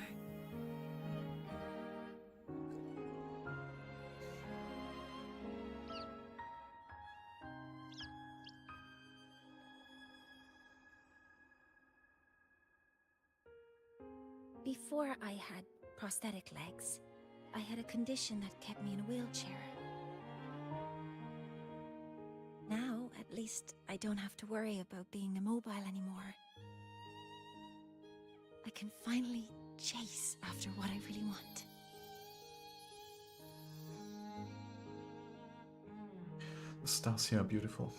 Before I had prosthetic legs, I had a condition that kept me in a wheelchair. Now, at least, I don't have to worry about being immobile anymore. I can finally chase after what I really want. The stars here are beautiful.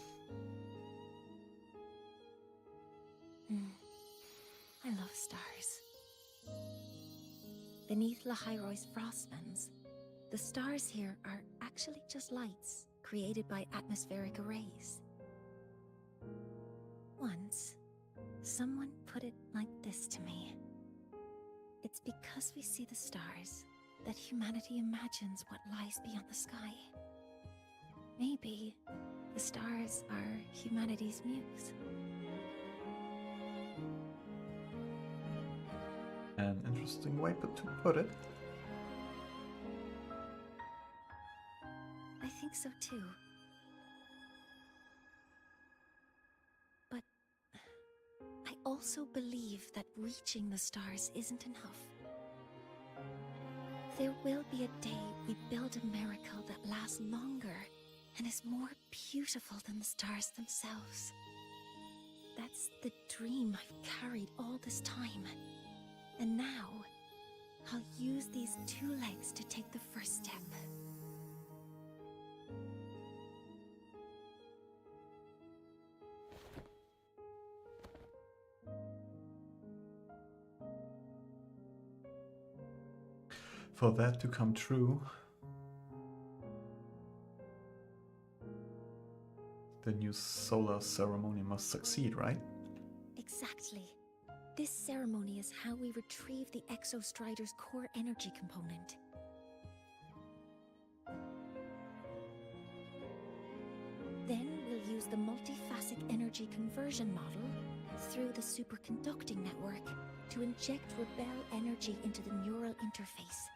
I love stars. Beneath Lahairoy's frostlands, the stars here are actually just lights created by atmospheric arrays. Once, someone put it like this to me. It's because we see the stars that humanity imagines what lies beyond the sky. Maybe the stars are humanity's muse. An interesting way to put it. I think so too. But I also believe that reaching the stars isn't enough. There will be a day we build a miracle that lasts longer and is more beautiful than the stars themselves. That's the dream I've carried all this time. And now, I'll use these two legs to take the first step. For that to come true, the new solar ceremony must succeed, right? Exactly. This ceremony is how we retrieve the Exostrider's core energy component. Then we'll use the multiphasic energy conversion model through the superconducting network to inject rebel energy into the neural interface.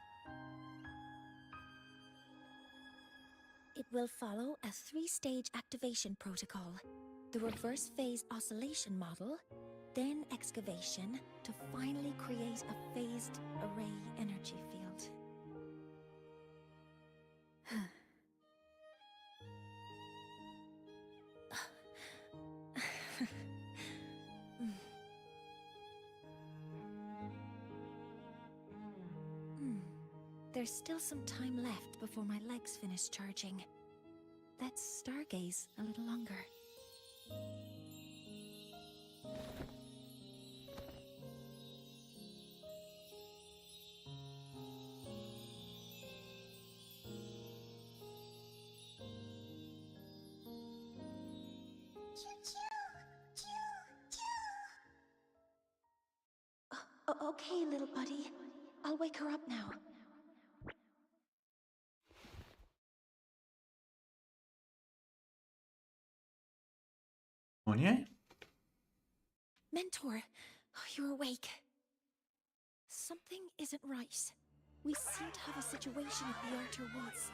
It will follow a 3-stage activation protocol: the reverse phase oscillation model, then excavation, to finally create a phased array energy field. There's still some time left before my legs finish charging. Let's stargaze a little longer. Okay, little buddy. I'll wake her up now. Monye? Mentor, you're awake. Something isn't right. We seem to have a situation at the Archer Woods.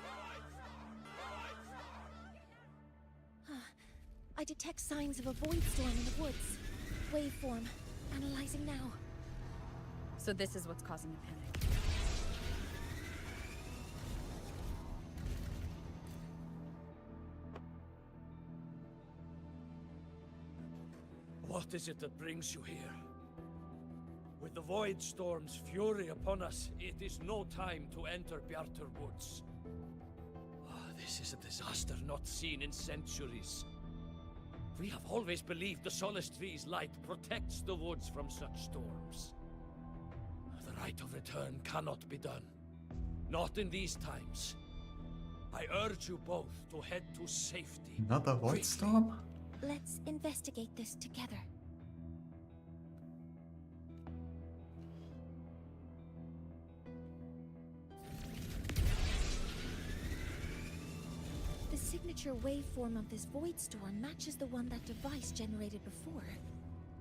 I detect signs of a void storm in the woods. Waveform. Analyzing now. So this is what's causing the panic. What is it that brings you here? With the Void Storm's fury upon us, it is no time to enter Bjartur Woods. This is a disaster not seen in centuries. We have always believed the Solace Tree's light protects the woods from such storms. The rite of return cannot be done. Not in these times. I urge you both to head to safety. Another void storm? Let's investigate this together. The signature waveform of this void storm matches the one that device generated before.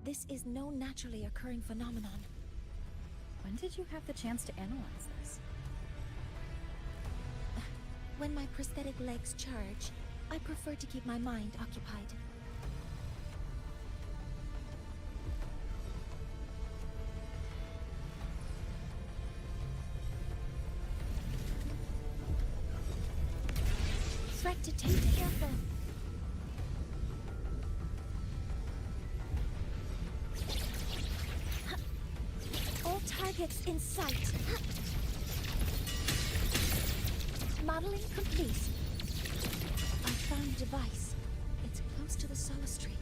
This is no naturally occurring phenomenon. When did you have the chance to analyze this? When my prosthetic legs charge, I prefer to keep my mind occupied. Threat detected. Careful. All targets in sight. Modeling complete. I found a device. It's close to the Solace Tree.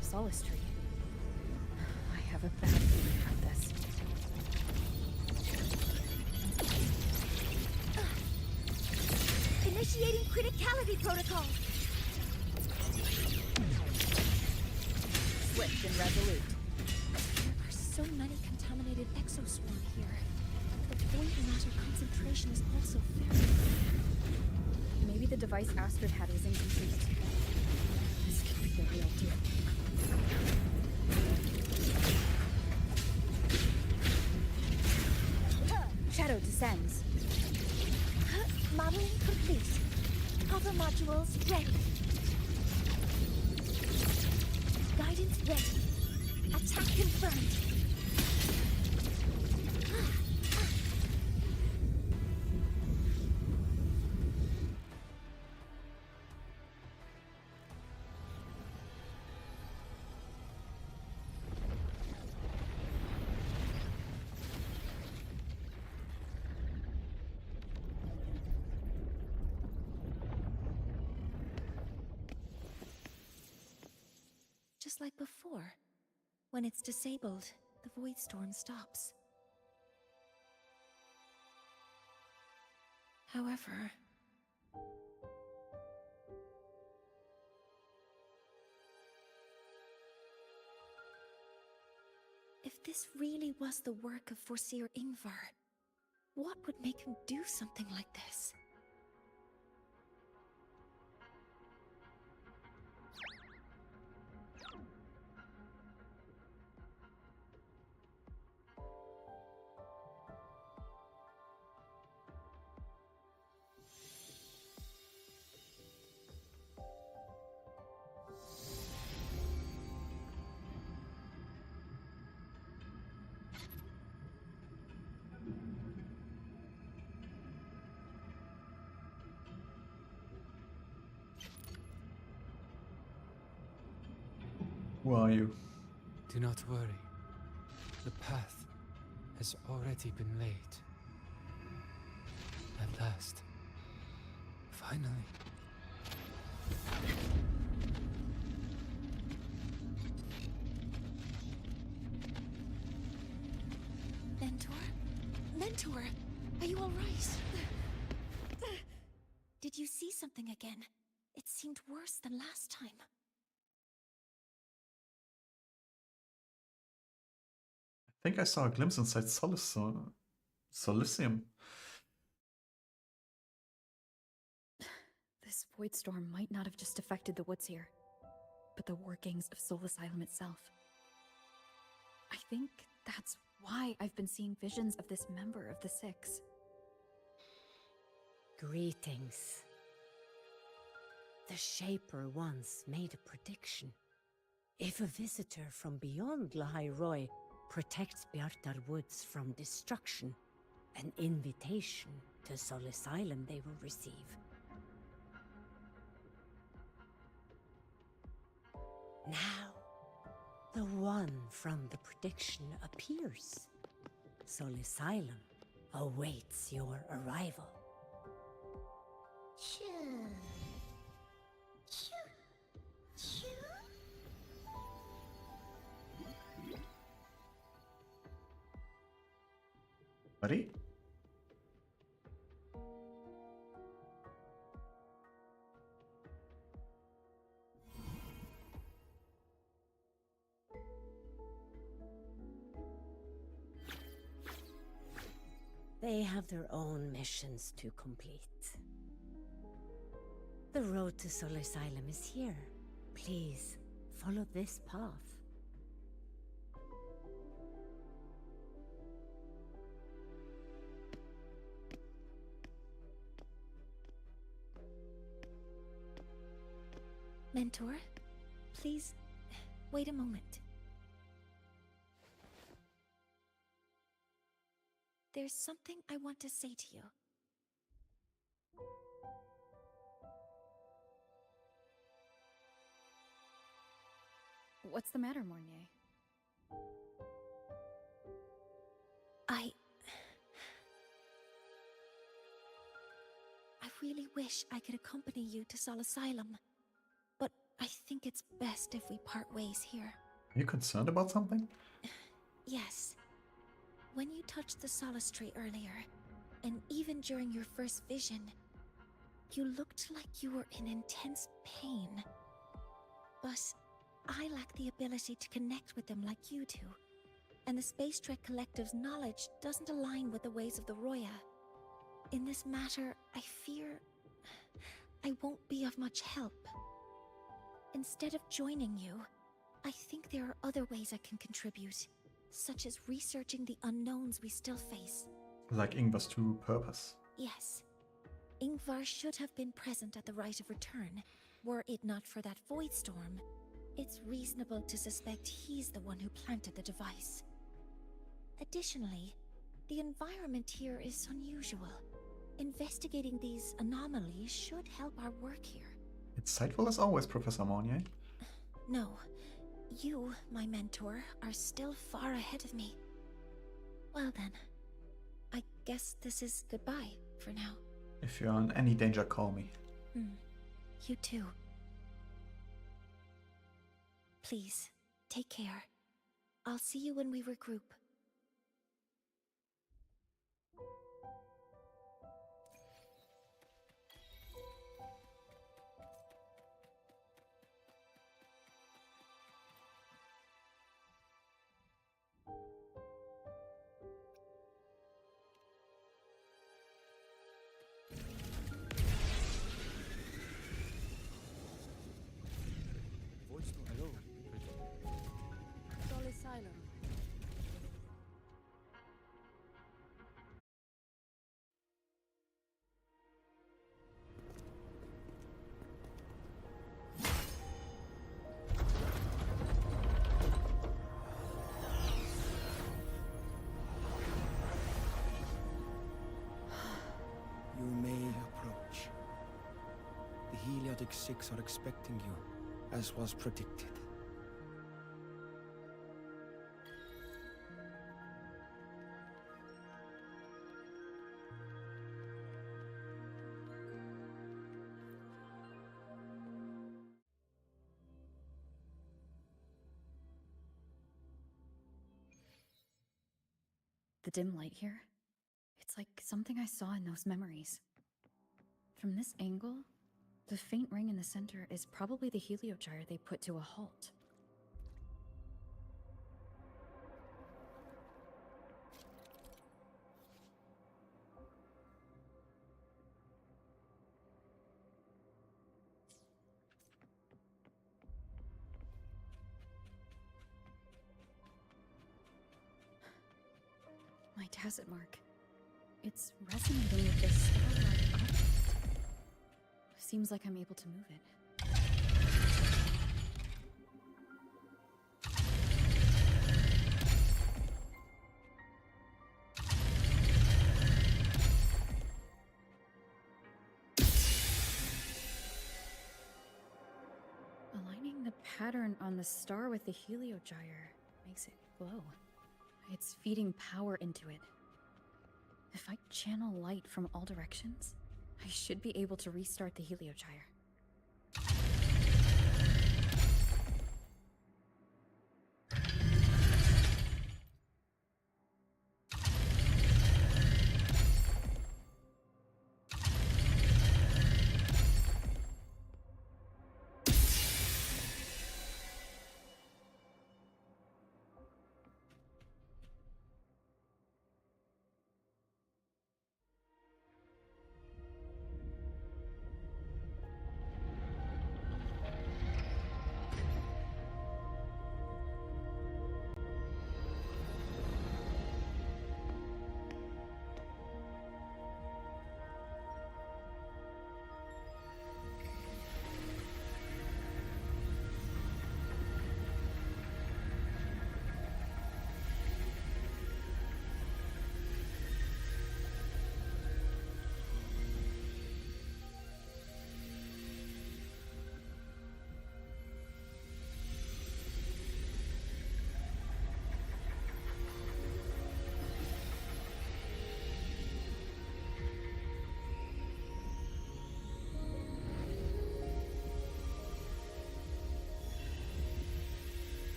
Solace Tree? I have a bad feeling about this. Initiating criticality protocol. Swift and resolute. There are so many contaminated exoswarm here. The void matter concentration is also very high. Maybe the device Astrid had was incomplete. This could be the real deal. Shadow descends. Modeling complete. Hover modules ready. Guidance ready. Attack confirmed. Just like before. When it's disabled, the void storm stops. However... if this really was the work of Foreseer Ingvar, what would make him do something like this? Who are you? Do not worry. The path has already been laid. At last. Finally. Mentor? Mentor! Are you alright? Did you see something again? It seemed worse than last time. I think I saw a glimpse inside Solicium. This void storm might not have just affected the woods here, but the workings of Soul Asylum itself. I think that's why I've been seeing visions of this member of the Six. Greetings. The Shaper once made a prediction. If a visitor from beyond Lahai Roy protects Bjartar Woods from destruction, an invitation to Solace Island they will receive. Now, the one from the prediction appears. Solace Island awaits your arrival. Buddy? They have their own missions to complete. The road to Solace Island is here. Please, follow this path. Mentor, please, wait a moment. There's something I want to say to you. What's the matter, Mornier? I really wish I could accompany you to Sol Asylum, but I think it's best if we part ways here. Are you concerned about something? Yes. When you touched the Solace Tree earlier, and even during your first vision, you looked like you were in intense pain. But I lack the ability to connect with them like you do, and the Space Trek Collective's knowledge doesn't align with the ways of the Roya. In this matter, I fear I won't be of much help. Instead of joining you, I think there are other ways I can contribute, such as researching the unknowns we still face. Like Ingvar's true purpose. Yes. Ingvar should have been present at the Rite of Return, were it not for that void storm. It's reasonable to suspect he's the one who planted the device. Additionally, the environment here is unusual. Investigating these anomalies should help our work here. Insightful as always, Professor Mornier. No, you, my mentor, are still far ahead of me. Well then, I guess this is goodbye for now. If you're in any danger, call me. You too. Please, take care. I'll see you when we regroup. Hello. Solace Island. You may approach. The Heliotic Six are expecting you, as was predicted. The dim light here? It's like something I saw in those memories. From this angle, the faint ring in the center is probably the heliogyre they put to a halt. My tacit mark. It's resonating with this star-like object. Seems like I'm able to move it. Aligning the pattern on the star with the heliogyre makes it glow. It's feeding power into it. If I channel light from all directions, I should be able to restart the heliogyre.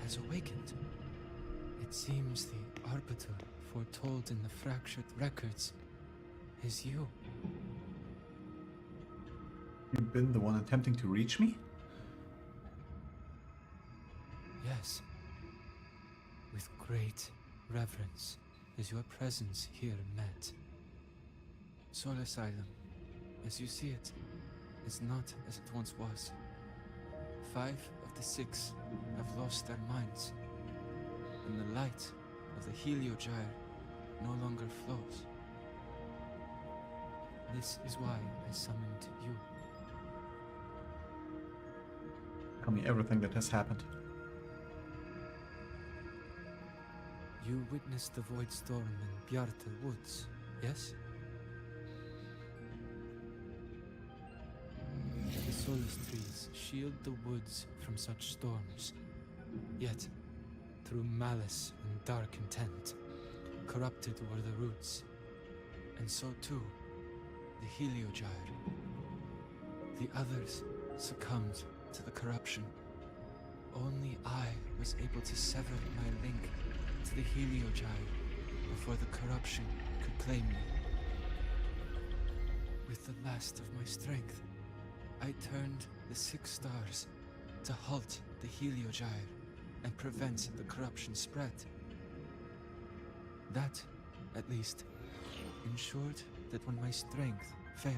Has awakened. It seems the Arbiter foretold in the fractured records is you. You've been the one attempting to reach me? Yes. With great reverence is your presence here met. Soul Asylum, as you see it, is not as it once was. 5 of the 6 have lost their minds, and the light of the heliogyre no longer flows. This is why I summoned you. Tell me everything that has happened. You witnessed the Void Storm in Bjarta Woods, yes? The Solace trees shield the woods from such storms. Yet, through malice and dark intent, corrupted were the roots. And so too, the heliogyre. The others succumbed to the corruption. Only I was able to sever my link to the heliogyre before the corruption could claim me. With the last of my strength, I turned the 6 stars to halt the heliogyre and prevent the corruption spread. That, at least, ensured that when my strength failed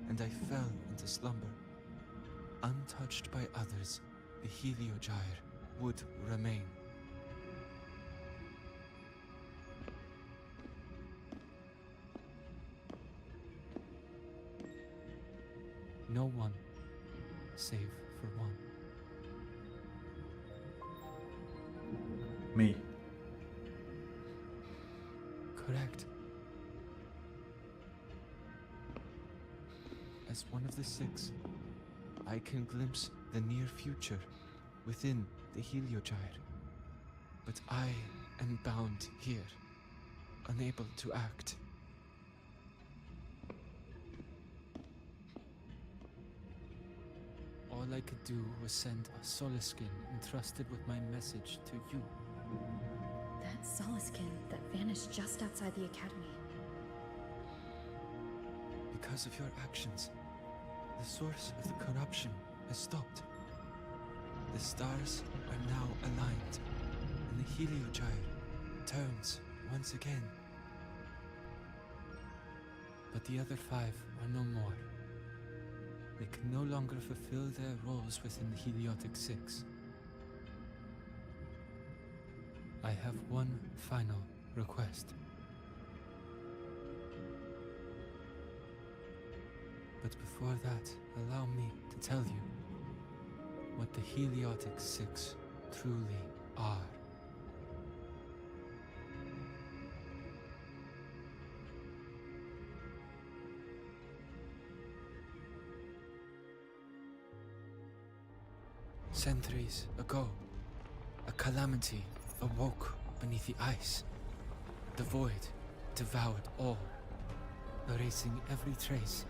and I fell into slumber, untouched by others, the heliogyre would remain. No one, save for one. Me. Correct. As one of the 6, I can glimpse the near future within the heliogyre. But I am bound here, unable to act. I could do was send a Solaskin entrusted with my message to you. That Solaskin that vanished just outside the academy. Because of your actions, the source of the corruption has stopped. The stars are now aligned, and the Heliogyre turns once again. But the other 5 are no more. They can no longer fulfill their roles within the Heliotic Six. I have one final request. But before that, allow me to tell you what the Heliotic Six truly are. Centuries ago, a calamity awoke beneath the ice. The void devoured all, erasing every trace,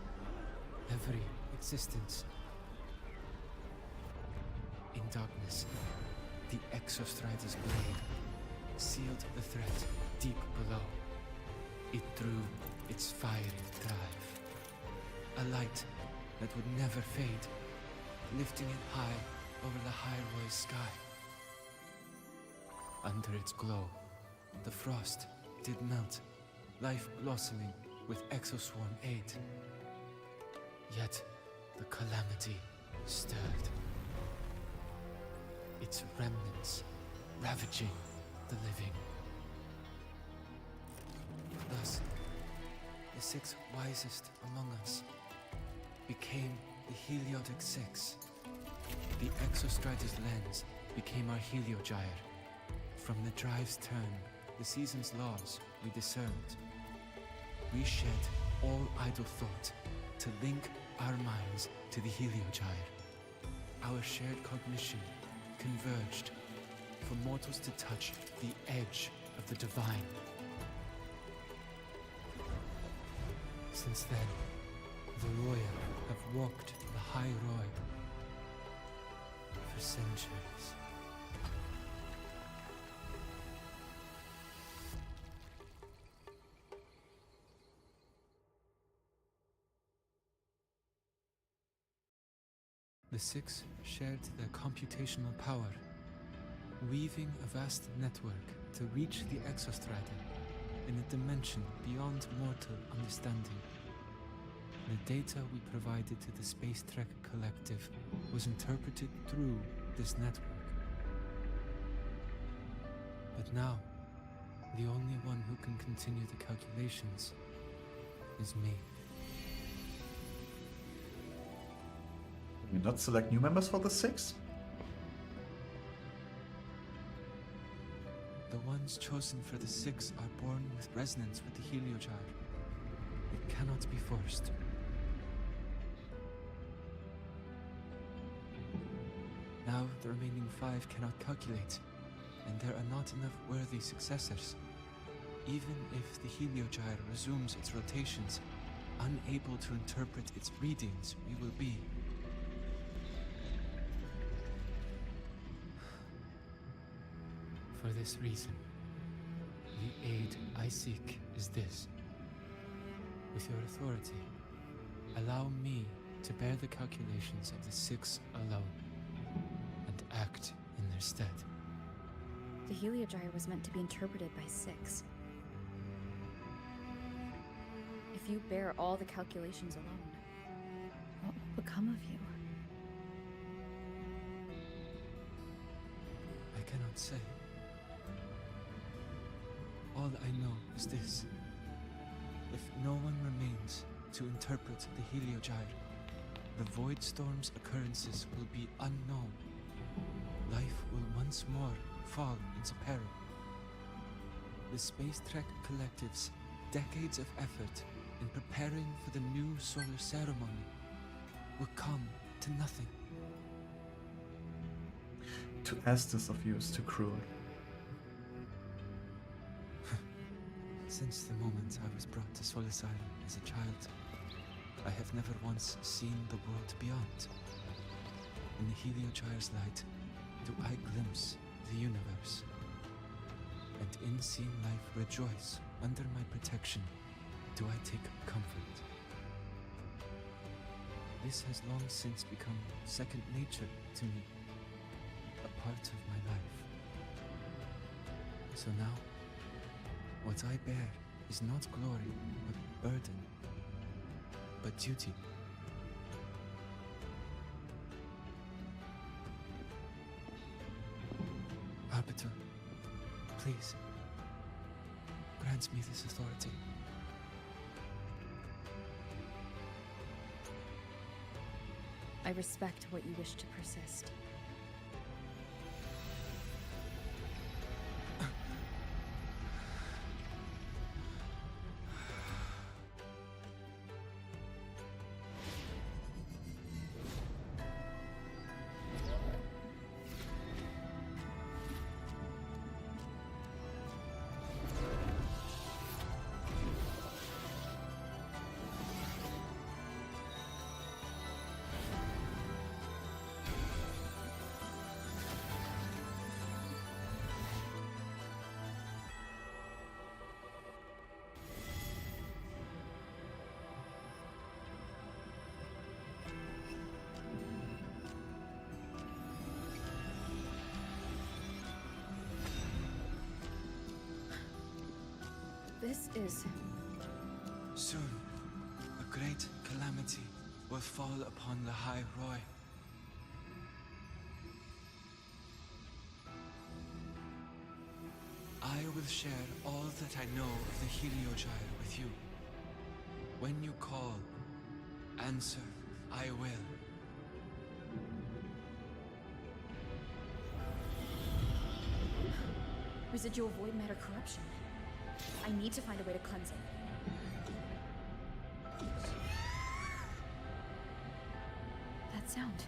every existence. In darkness, the Exostrider's blade sealed the threat deep below. It drew its fiery drive, a light that would never fade, lifting it high over the Hyrule sky. Under its glow, the frost did melt, life blossoming with Exoswarm aid. Yet, the calamity stirred. Its remnants ravaging the living. Thus, the 6 wisest among us became the Heliotic Six. The Exostrider's lens became our Heliogyre. From the drive's turn, the season's laws we discerned. We shed all idle thought to link our minds to the Heliogyre. Our shared cognition converged for mortals to touch the edge of the divine. Since then, the Royal have walked the High Road for centuries. The 6 shared their computational power, weaving a vast network to reach the Exostrider in a dimension beyond mortal understanding. The data we provided to the Space Trek Collective was interpreted through this network. But now, the only one who can continue the calculations is me. Can we not select new members for the 6? The ones chosen for the 6 are born with resonance with the Heliogyre. It cannot be forced. Now the remaining 5 cannot calculate, and there are not enough worthy successors. Even if the Heliogyre resumes its rotations, unable to interpret its readings, we will be. For this reason, the aid I seek is this. With your authority, allow me to bear the calculations of the 6 alone, and act in their stead. The Heliogyre was meant to be interpreted by 6. If you bear all the calculations alone, what will become of you? I cannot say. All I know is this. If no one remains to interpret the Heliogyre, the Void Storm's occurrences will be unknown. Life will once more fall into peril. The Space Trek Collective's decades of effort in preparing for the new solar ceremony will come to nothing. To ask this of you is too cruel. Since the moment I was brought to Solace Island as a child, I have never once seen the world beyond. In the Heliogyre's light, do I glimpse the universe. And in seeing life rejoice under my protection, do I take comfort. This has long since become second nature to me, a part of my life. So now, what I bear is not glory, but burden, but duty. Arbiter, please, grant me this authority. I respect what you wish to persist. This is... Soon, a great calamity will fall upon the High Roy. I will share all that I know of the Heliogyre with you. When you call, answer, I will. Residual void matter corruption. I need to find a way to cleanse it. That sound.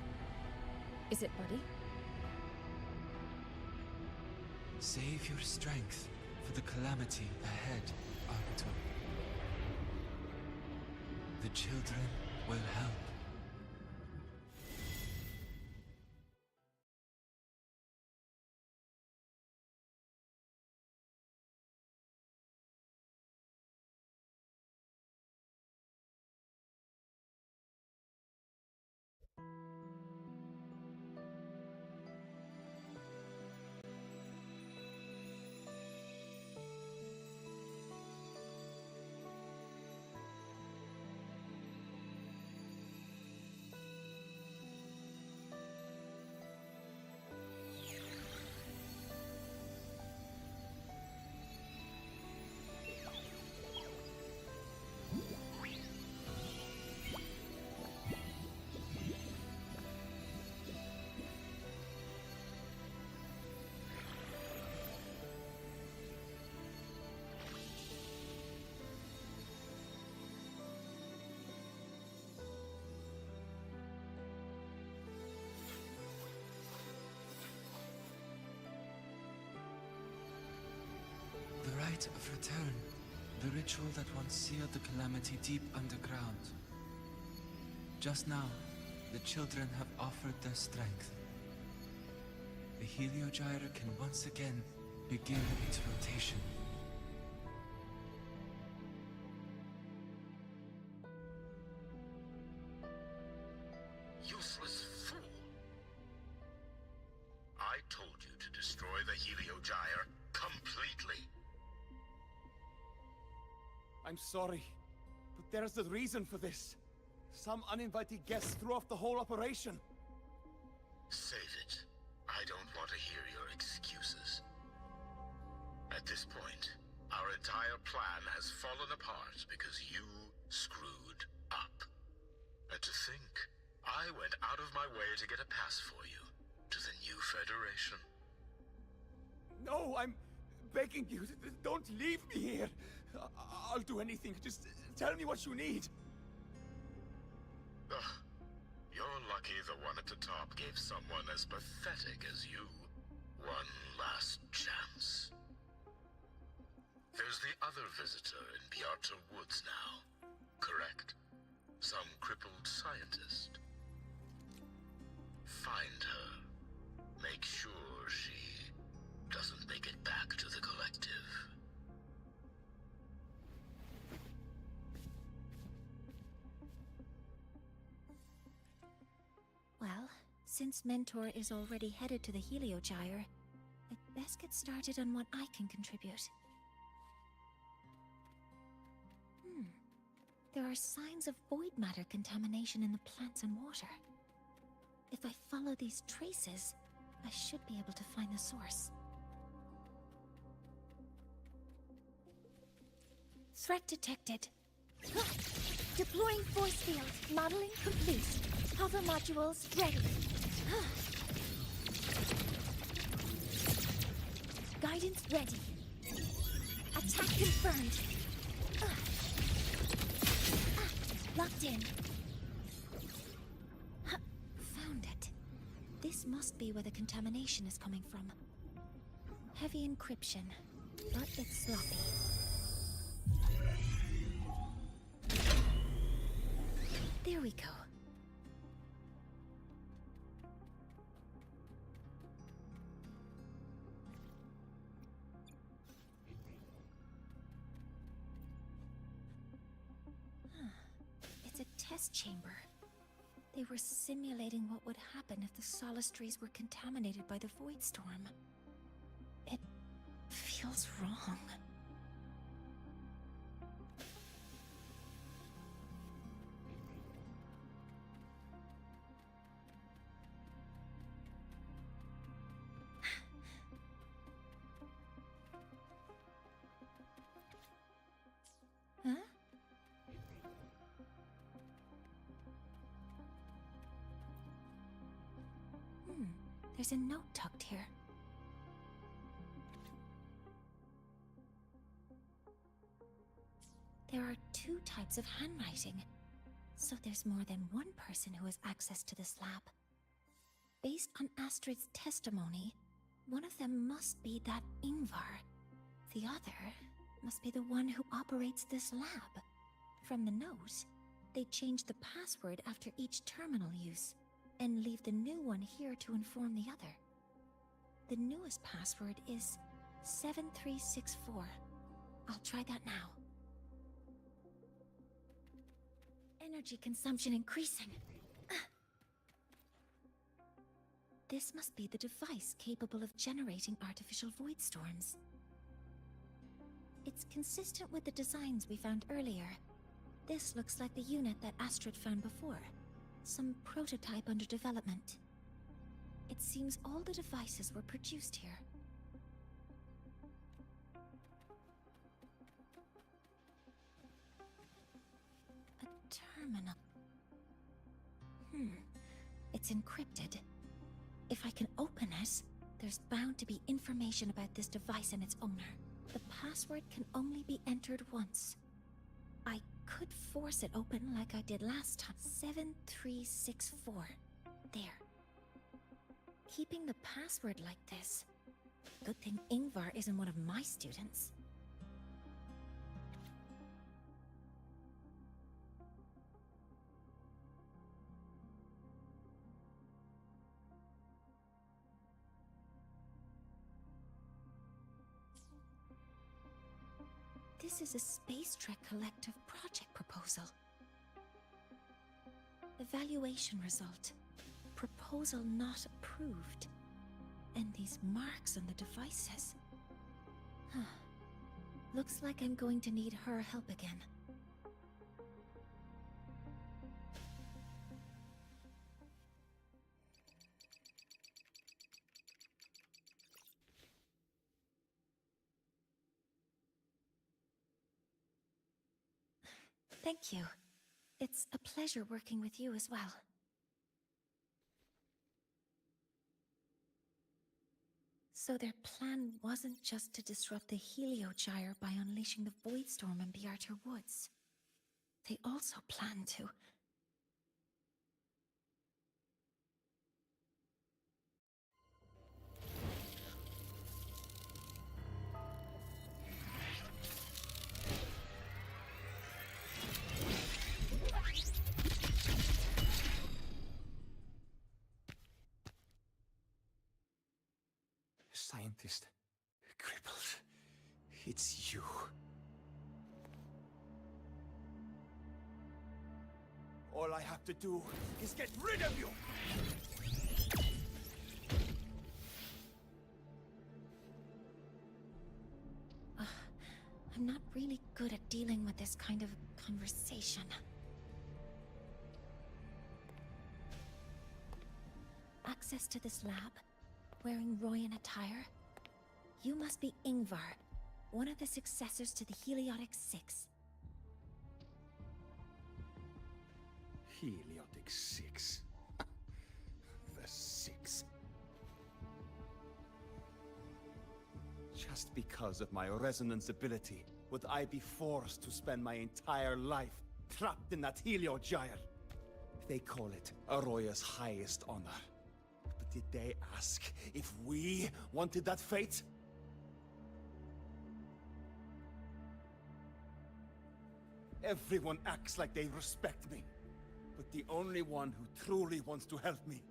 Is it Buddy? Save your strength for the calamity ahead, Arbiter. The children will help. The rite of return. The ritual that once sealed the calamity deep underground. Just now, the children have offered their strength. The Heliogyre can once again begin its rotation. Useless fool! I told you to destroy the Heliogyre completely. I'm sorry, but there's a reason for this. Some uninvited guests threw off the whole operation. Save it. I don't want to hear your excuses. At this point, our entire plan has fallen apart because you screwed up. And to think, I went out of my way to get a pass for you to the new Federation. No, I'm begging you, don't leave me here. I'll do anything, just tell me what you need. Ugh. You're lucky the one at the top gave someone as pathetic as you one last chance. There's the other visitor in Bjarta Woods now, correct? Some crippled scientist. find her. Make sure she doesn't make it back to the collective. Well, since Mentor is already headed to the Heliogyre, I'd best get started on what I can contribute. There are signs of void matter contamination in the plants and water. If I follow these traces, I should be able to find the source. Threat detected. Deploying force field. Modeling complete. Hover modules ready. Guidance ready. Attack confirmed. Locked in. Found it. This must be where the contamination is coming from. Heavy encryption, but it's sloppy. There we go. It's a test chamber. They were simulating what would happen if the solistries were contaminated by the Void Storm. It feels wrong. Huh? There's a note tucked here. There are 2 types of handwriting, so there's more than one person who has access to this lab. Based on Astrid's testimony, one of them must be that Ingvar. The other must be the one who operates this lab. From the note, they changed the password after each terminal use, and leave the new one here to inform the other. The newest password is 7364. I'll try that now. Energy consumption increasing. This must be the device capable of generating artificial void storms. It's consistent with the designs we found earlier. This looks like the unit that Astrid found before. Some prototype under development. It seems all the devices were produced here. A terminal. It's encrypted. If I can open it, there's bound to be information about this device and its owner. The password can only be entered once. I could force it open like I did last time. 7364. There. Keeping the password like this. Good thing Ingvar isn't one of my students. This is a Space Trek Collective project proposal. Evaluation result. Proposal not approved. And these marks on the devices. Looks like I'm going to need her help again. Thank you. It's a pleasure working with you as well. So their plan wasn't just to disrupt the Heliogyre by unleashing the Void Storm in Bjartur Woods. They also planned to... Scientist. Crippled. It's you. All I have to do is get rid of you! I'm not really good at dealing with this kind of conversation. Access to this lab? Wearing Royan attire? You must be Ingvar, one of the successors to the Heliotic Six. Heliotic Six. The Six. Just because of my resonance ability, would I be forced to spend my entire life trapped in that Heliogyre? They call it Aroya's highest honor. But did they ask if we wanted that fate? Everyone acts like they respect me. But the only one who truly wants to help me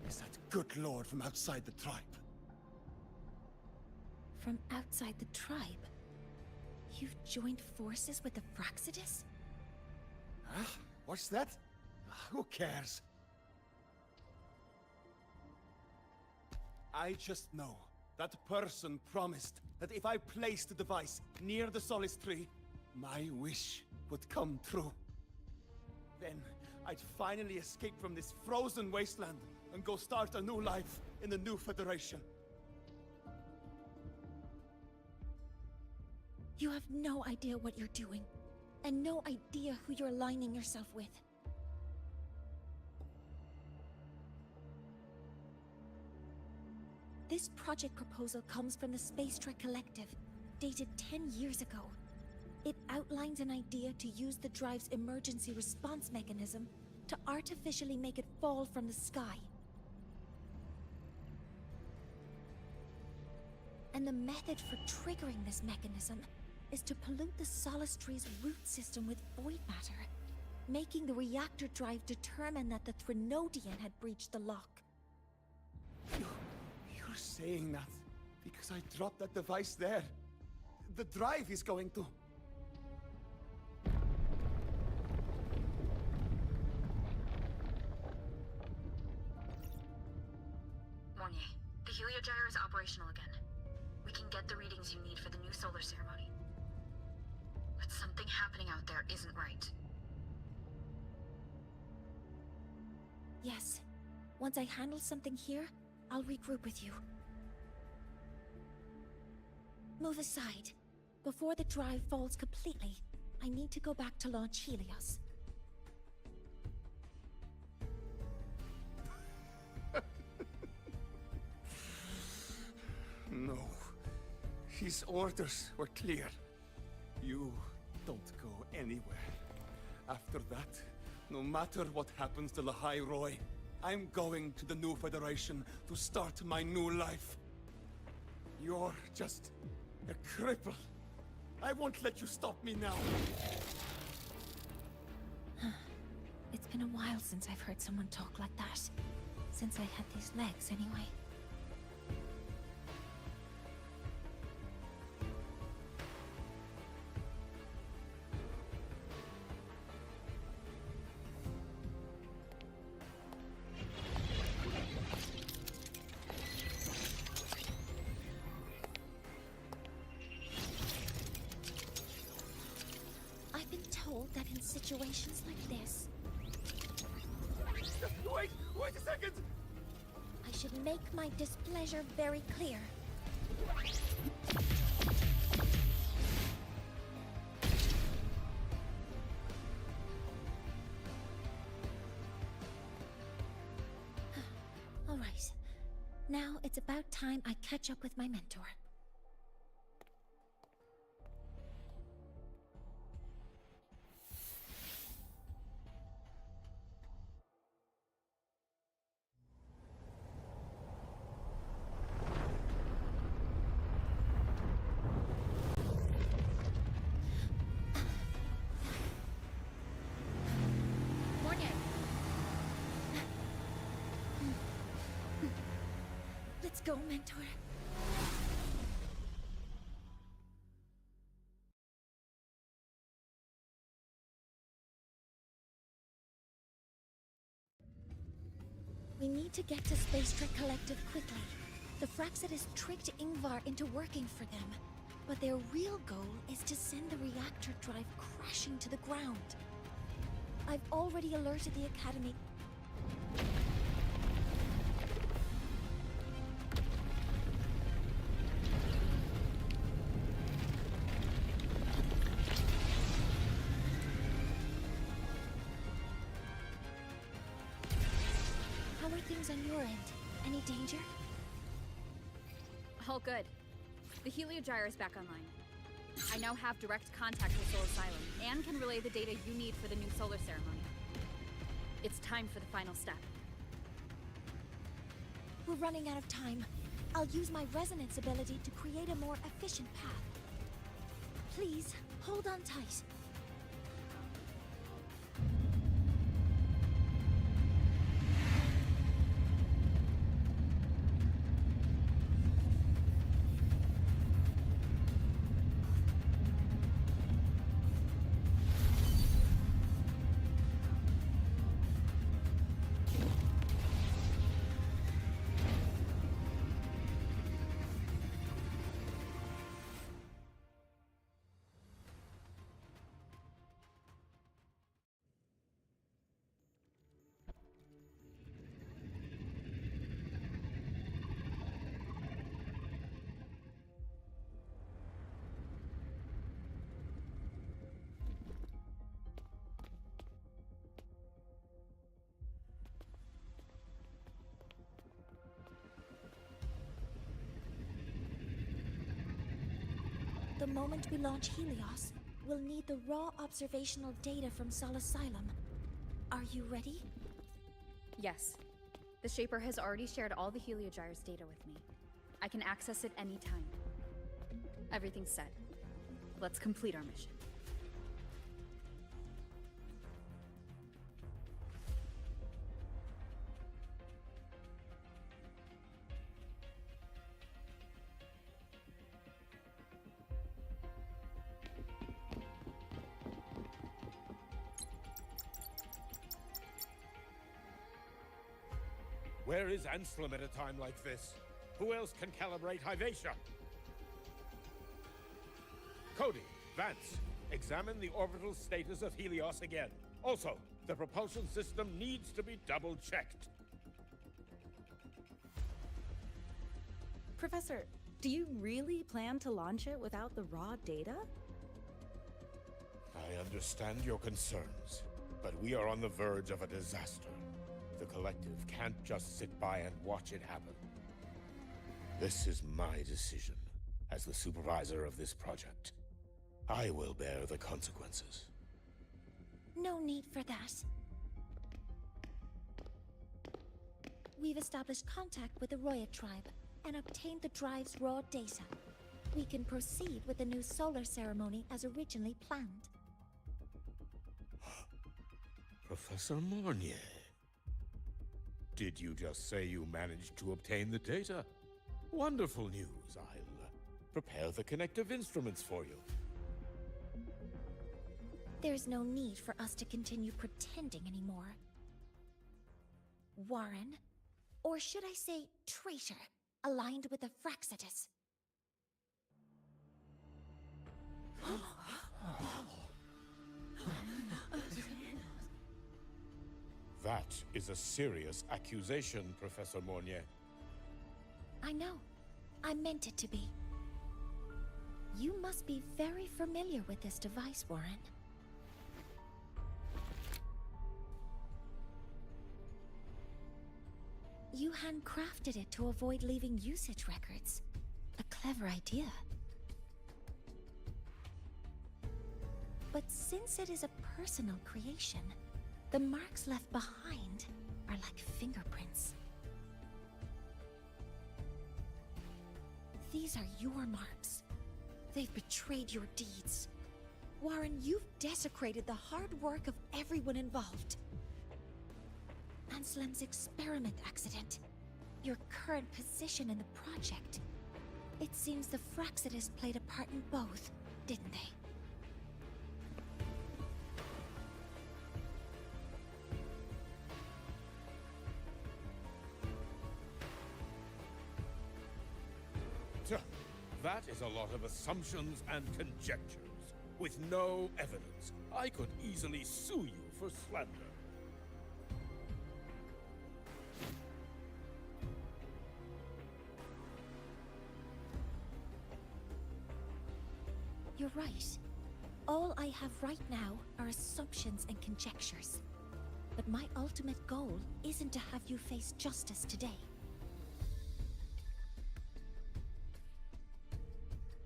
is that good lord from outside the tribe. From outside the tribe? You've joined forces with the Fraxidus? Huh? What's that? Who cares? I just know that person promised that if I placed the device near the Solace Tree, my wish would come true. Then I'd finally escape from this frozen wasteland and go start a new life in the new Federation. You have no idea what you're doing, and no idea who you're aligning yourself with. This project proposal comes from the Space Trek Collective, dated 10 years ago. It outlines an idea to use the drive's emergency response mechanism to artificially make it fall from the sky. And the method for triggering this mechanism is to pollute the Solace Tree's root system with void matter, making the reactor drive determine that the Threnodian had breached the lock. You're saying that because I dropped that device there. The drive is going to... Mornier, the Heliogyre is operational again. We can get the readings you need for the new solar ceremony. But something happening out there isn't right. Yes. Once I handle something here, I'll regroup with you. Move aside. Before the drive falls completely, I need to go back to launch Helios. No. His orders were clear. You don't go anywhere. After that, no matter what happens to Lahai Roy, I'm going to the new Federation to start my new life. You're just a cripple. I won't let you stop me now. It's been a while since I've heard someone talk like that. Since I had these legs, anyway. I've been told that in situations like this... Wait a second! I should make my displeasure very clear. All right. Now it's about time I catch up with my mentor. Let's go, mentor. need to get to Space Trek Collective quickly. The Fraxidus tricked Ingvar into working for them, but their real goal is to send the reactor drive crashing to the ground. I've already alerted the Academy. How are things on your end? Any danger? All good. The Heliogyre is back online. I now have direct contact with Soul Asylum and can relay the data you need for the new solar ceremony. It's time for the final step. We're running out of time. I'll use my resonance ability to create a more efficient path. Please, hold on tight. The moment we launch Helios, we'll need the raw observational data from Sol Asylum. Are you ready? Yes. The Shaper has already shared all the Heliogyre's data with me. I can access it anytime. Everything's set. Let's complete our mission. Where is Anselm at a time like this? Who else can calibrate Hyvatia? Cody, Vance, examine the orbital status of Helios again. Also, the propulsion system needs to be double-checked. Professor, do you really plan to launch it without the raw data? I understand your concerns, but we are on the verge of a disaster. The Collective can't just sit by and watch it happen. This is my decision, as the supervisor of this project. I will bear the consequences. No need for that. We've established contact with the Roya tribe and obtained the drive's raw data. We can proceed with the new solar ceremony as originally planned. Professor Mornier. Did you just say you managed to obtain the data? Wonderful news. I'll prepare the connective instruments for you. There's no need for us to continue pretending anymore. Warren, or should I say traitor, aligned with the Fraxidus. That is a serious accusation, Professor Mornier. I know. I meant it to be. You must be very familiar with this device, Warren. You handcrafted it to avoid leaving usage records. A clever idea. But since it is a personal creation, the marks left behind are like fingerprints. These are your marks. They've betrayed your deeds. Warren, you've desecrated the hard work of everyone involved. Anselm's experiment accident. Your current position in the project. It seems the Fraxidus played a part in both, didn't they? Tuh, that is a lot of assumptions and conjectures, with no evidence. I could easily sue you for slander. You're right. All I have right now are assumptions and conjectures. But my ultimate goal isn't to have you face justice today.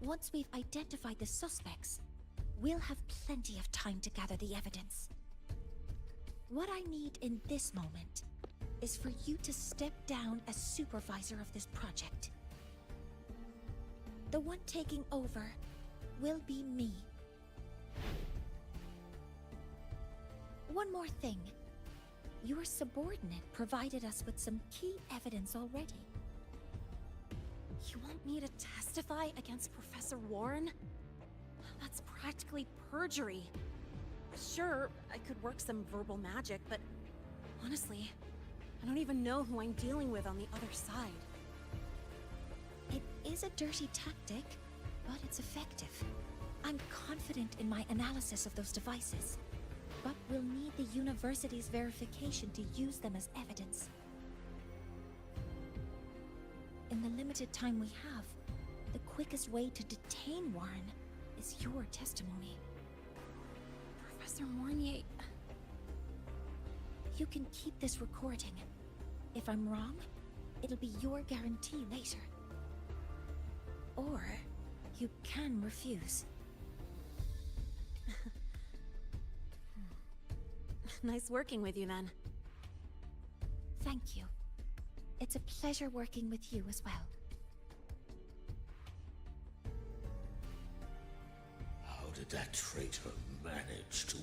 Once we've identified the suspects, we'll have plenty of time to gather the evidence. What I need in this moment is for you to step down as supervisor of this project. The one taking over will be me. One more thing. Your subordinate provided us with some key evidence already. You want me to testify against Professor Warren? That's practically perjury. Sure, I could work some verbal magic, but honestly, I don't even know who I'm dealing with on the other side. It is a dirty tactic, but it's effective. I'm confident in my analysis of those devices, but we'll need the university's verification to use them as evidence. In the limited time we have, the quickest way to detain Warren is your testimony. Professor Mornier... You can keep this recording. If I'm wrong, it'll be your guarantee later. Or you can refuse. Nice working with you, then. Thank you. It's a pleasure working with you as well. How did that traitor manage to...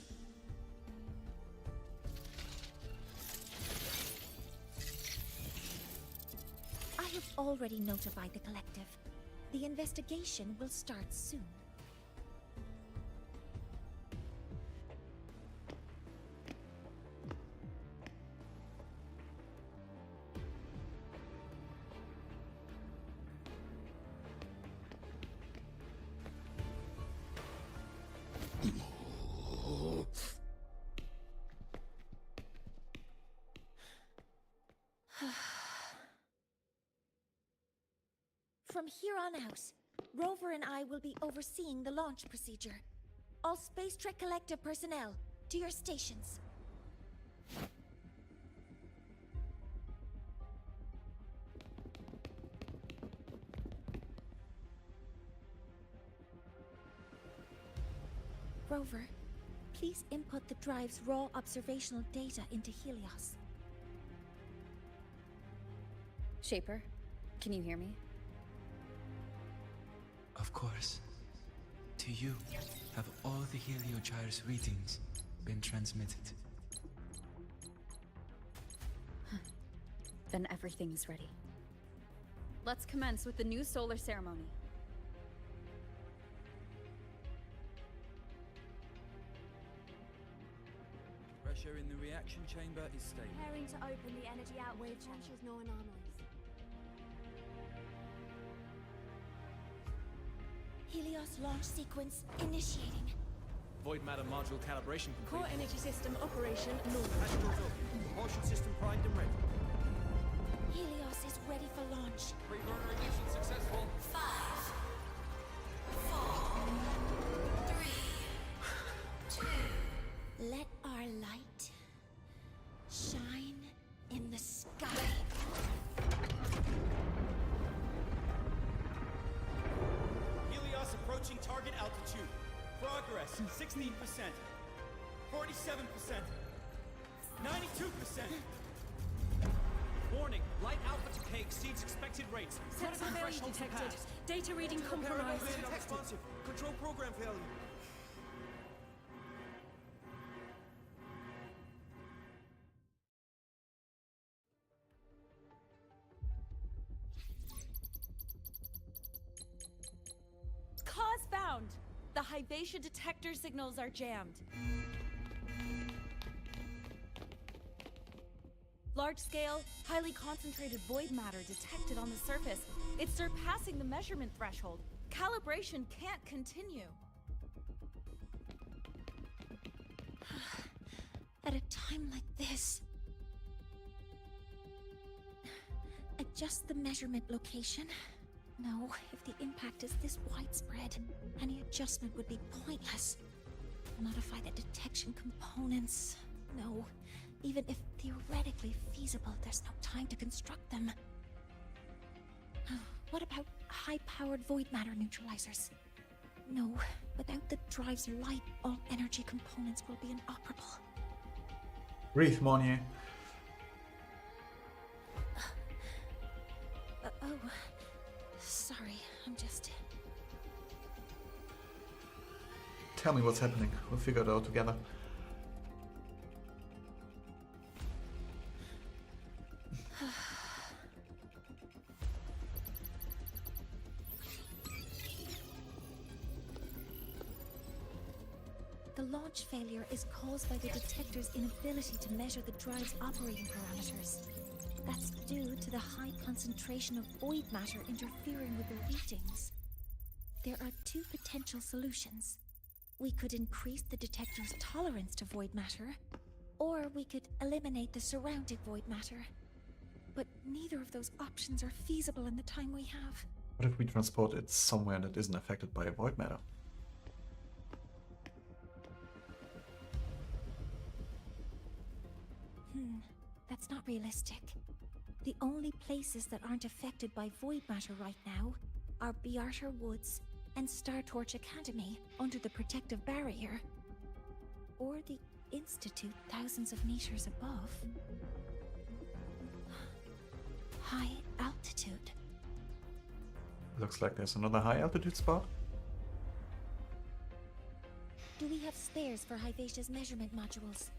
I have already notified the collective. The investigation will start soon. From here on out, Rover and I will be overseeing the launch procedure. All Space Trek Collective personnel, to your stations. Rover, please input the drive's raw observational data into Helios. Shaper, can you hear me? Of course. To you, have all the Heliogyre's readings been transmitted? Then everything is ready. Let's commence with the new solar ceremony. Pressure in the reaction chamber is stable. Preparing to open the energy out wave channels. No anomalies. Helios launch sequence initiating. Void matter module calibration complete. Core energy system operation normal. Passenger's up. Propulsion system primed and ready. Helios is ready for launch. Pre-burner ignition successful. 5, 4, 3, 2. Let our light shine in the sky. Helios approaching target altitude. Progress 16%. 47%. 92%. Warning, light alpha decay exceeds expected rates. Sensor Critical failure thresholds detected. passed. Data reading compromised. Responsive. Control program failure. Cause found! The Hyvatia detector signals are jammed. Large-scale, highly concentrated void matter detected on the surface. It's surpassing the measurement threshold. Calibration can't continue. At a time like this... Adjust the measurement location. No, if the impact is this widespread, any adjustment would be pointless. Modify the detection components. No, even if theoretically feasible, there's no time to construct them. What about high-powered void matter neutralizers? No, without the drive's light, all energy components will be inoperable. Breathe, Monier. Oh, sorry, I'm just... Tell me what's happening. We'll figure it out together. The launch failure is caused by the detector's inability to measure the drive's operating parameters. That's due to the high concentration of void matter interfering with the readings. There are two potential solutions. We could increase the detector's tolerance to void matter, or we could eliminate the surrounding void matter. But neither of those options are feasible in the time we have. What if we transport it somewhere that isn't affected by void matter? That's not realistic. The only places that aren't affected by void matter right now are Bearter Woods and Startorch Academy under the protective barrier, or the Institute thousands of meters above. High altitude. Looks like there's another high altitude spot. Do we have spares for Hyvatia's measurement modules?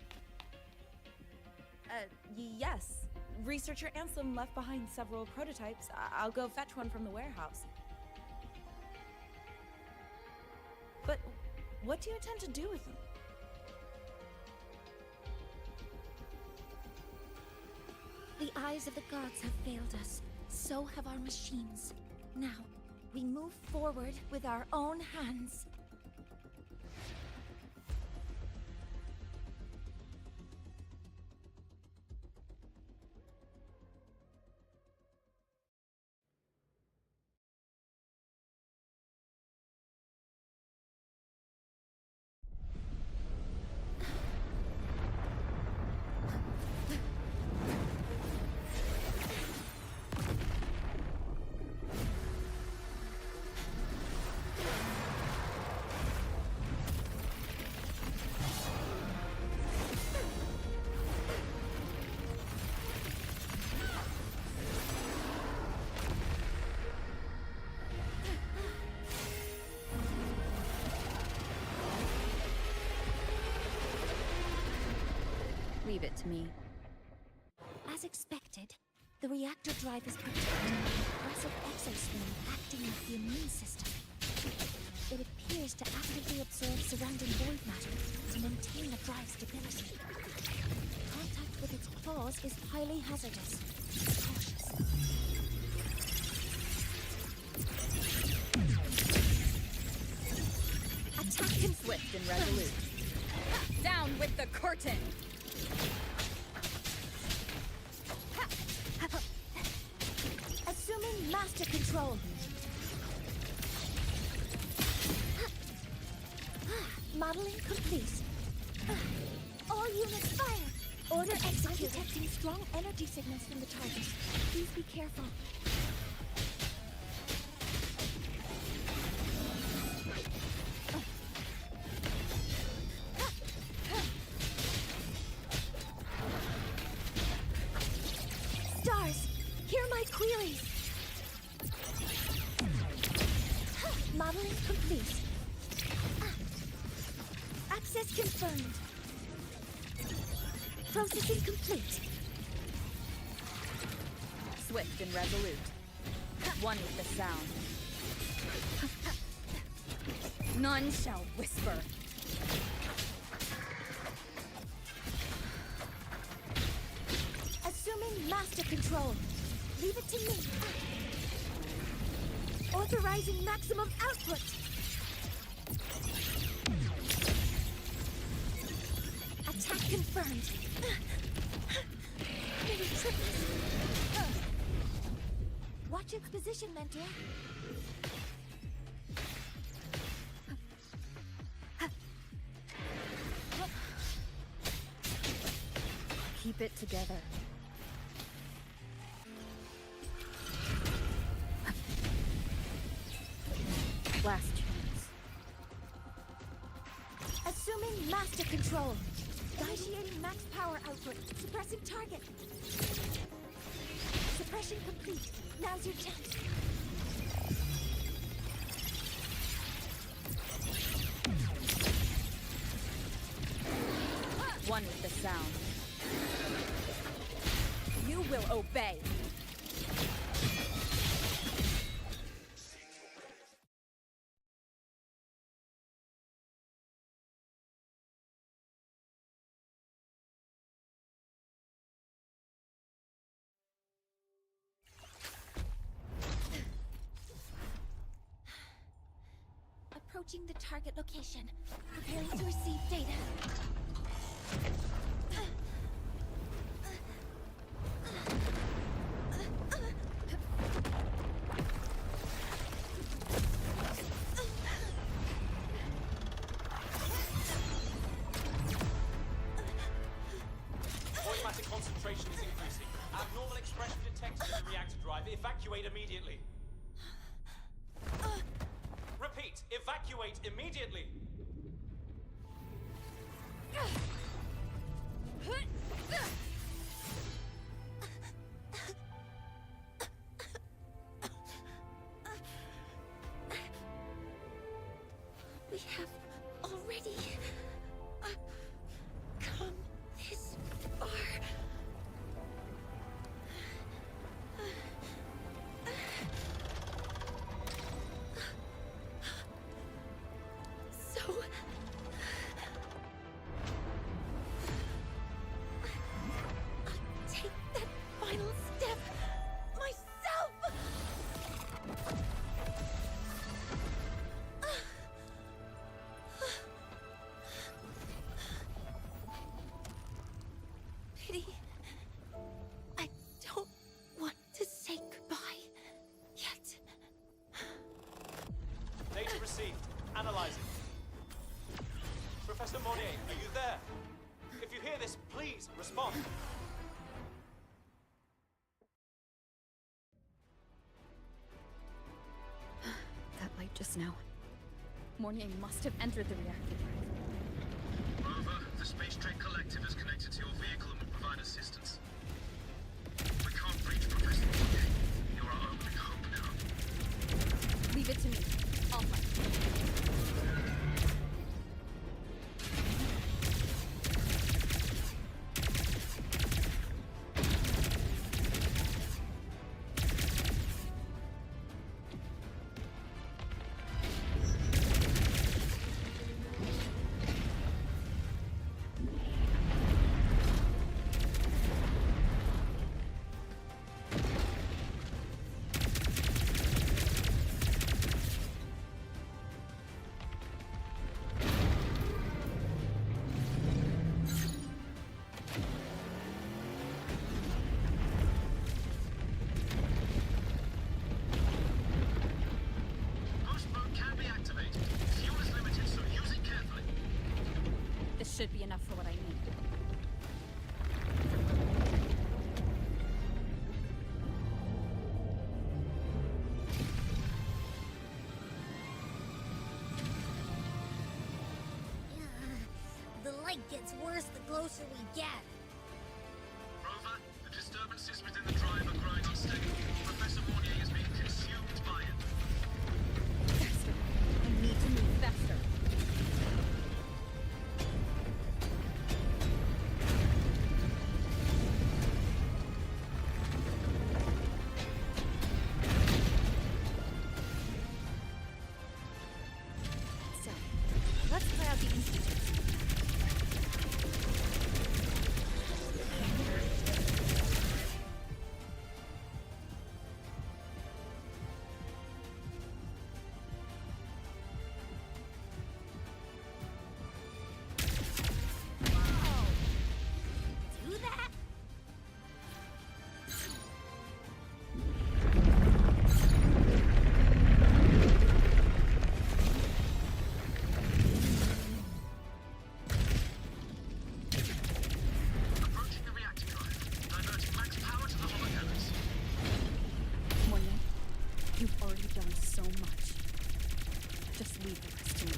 Yes. Researcher Anselm left behind several prototypes. I'll go fetch one from the warehouse. But what do you intend to do with them? The eyes of the gods have failed us. So have our machines. Now, we move forward with our own hands. Leave it to me. As expected, the reactor drive is protected by an aggressive exosphere acting like the immune system. It appears to actively absorb surrounding void matter to maintain the drive's stability. Contact with its claws is highly hazardous. Cautious. Attack him swift and resolute. Down with the curtain! Assuming master control. Modeling complete. All units fire! Order executed. I'm detecting strong energy signals from the target. Please be careful. Stars, hear my queries. Modeling complete. Access confirmed. Processing complete. Swift and resolute. One with the sound. None shall whisper. Assuming master control. Leave it to me. Authorizing maximum output! Attack confirmed! Mini triples! Watch its position, Mentor. Keep it together. Last chance. Assuming master control. Initiating max power output. Suppressing target. Suppression complete. Now's your chance. One with the sound. You will obey. Approaching the target location. Preparing to receive data. Automatic concentration is increasing. Abnormal expression detected in the reactor drive. Evacuate immediately. Repeat, evacuate immediately. We have already come this far. So I'll take that final step myself. Pity. I don't want to say goodbye yet. Data received. Analyzing. Professor Monnier, are you there? If you hear this, please respond. That light just now. Mornier must have entered the reactor drive. Over, the Space Trek Collective is connected to your vehicle and will provide assistance. We can't breach Professor Monnier. You're our only hope now. Leave it to me. I'll fight. Boost mode can be activated. Fuel is limited, so use it carefully. This should be enough for what I need. The light gets worse the closer we get. Rover, the disturbances within the drive are growing unstable. Professor Monnier is being consumed by it. Faster. I need to move faster. So, let's try out the institute. leave the rest to me.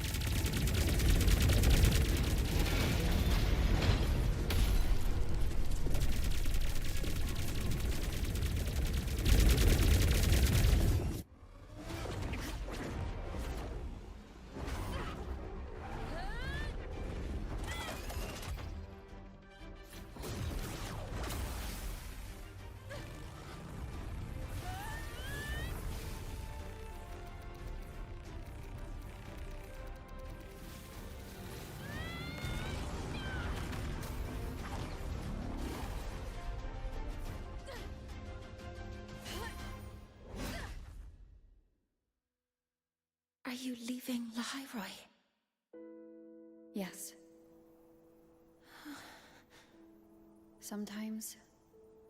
Are you leaving Lahairoi? Yes. Sometimes,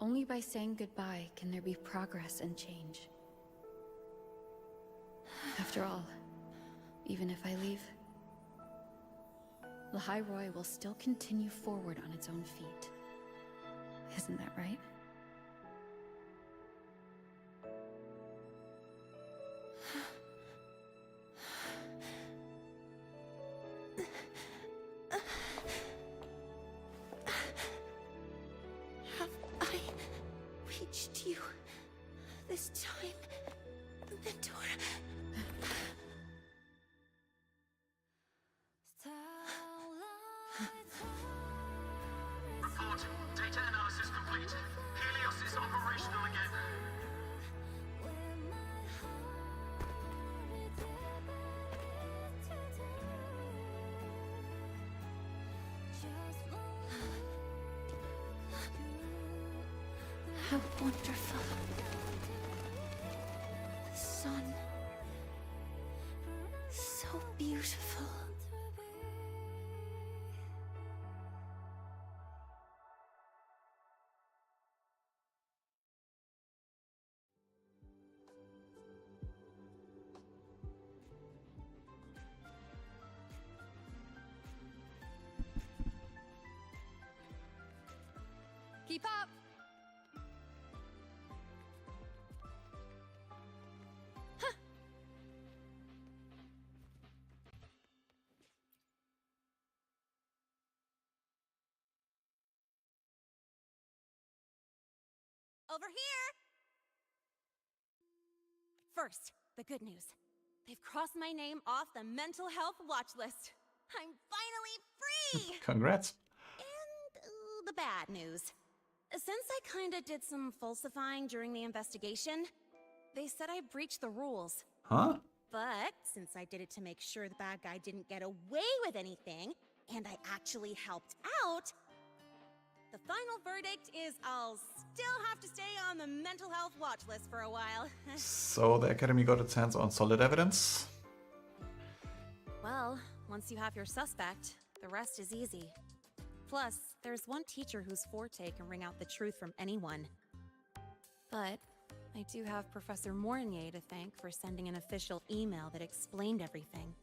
only by saying goodbye can there be progress and change. After all, even if I leave, Lahairoi will still continue forward on its own feet. Isn't that right? Have I reached you this time, Mentor? Report. Data analysis complete. Helios is operational again. How wonderful. The sun. So beautiful. Keep up! Over here! First, the good news. They've crossed my name off the mental health watch list. I'm finally free! Congrats. And the bad news. Since I kinda did some falsifying during the investigation, they said I breached the rules. Huh? But since I did it to make sure the bad guy didn't get away with anything, and I actually helped out, the final verdict is I'll still have to stay on the mental health watch list for a while. So the Academy got its hands on solid evidence? Well, once you have your suspect, the rest is easy. Plus, there's one teacher whose forte can wring out the truth from anyone. But I do have Professor Mornier to thank for sending an official email that explained everything.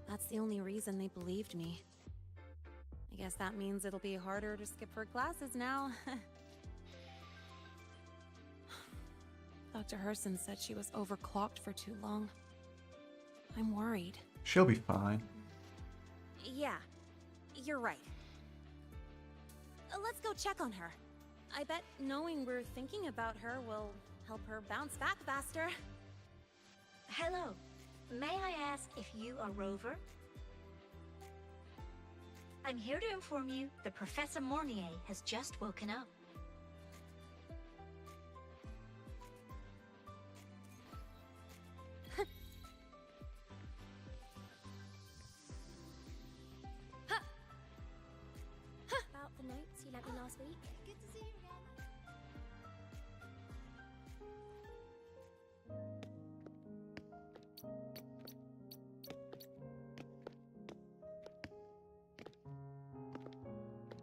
That's the only reason they believed me. I guess that means it'll be harder to skip her classes now. Dr. Herson said she was overclocked for too long. I'm worried. She'll be fine. Yeah, you're right. Let's go check on her. I bet knowing we're thinking about her will help her bounce back faster. Hello. May I ask if you are Rover? I'm here to inform you that Professor Mornier has just woken up. About the notes you lent me last week. Good to see you again.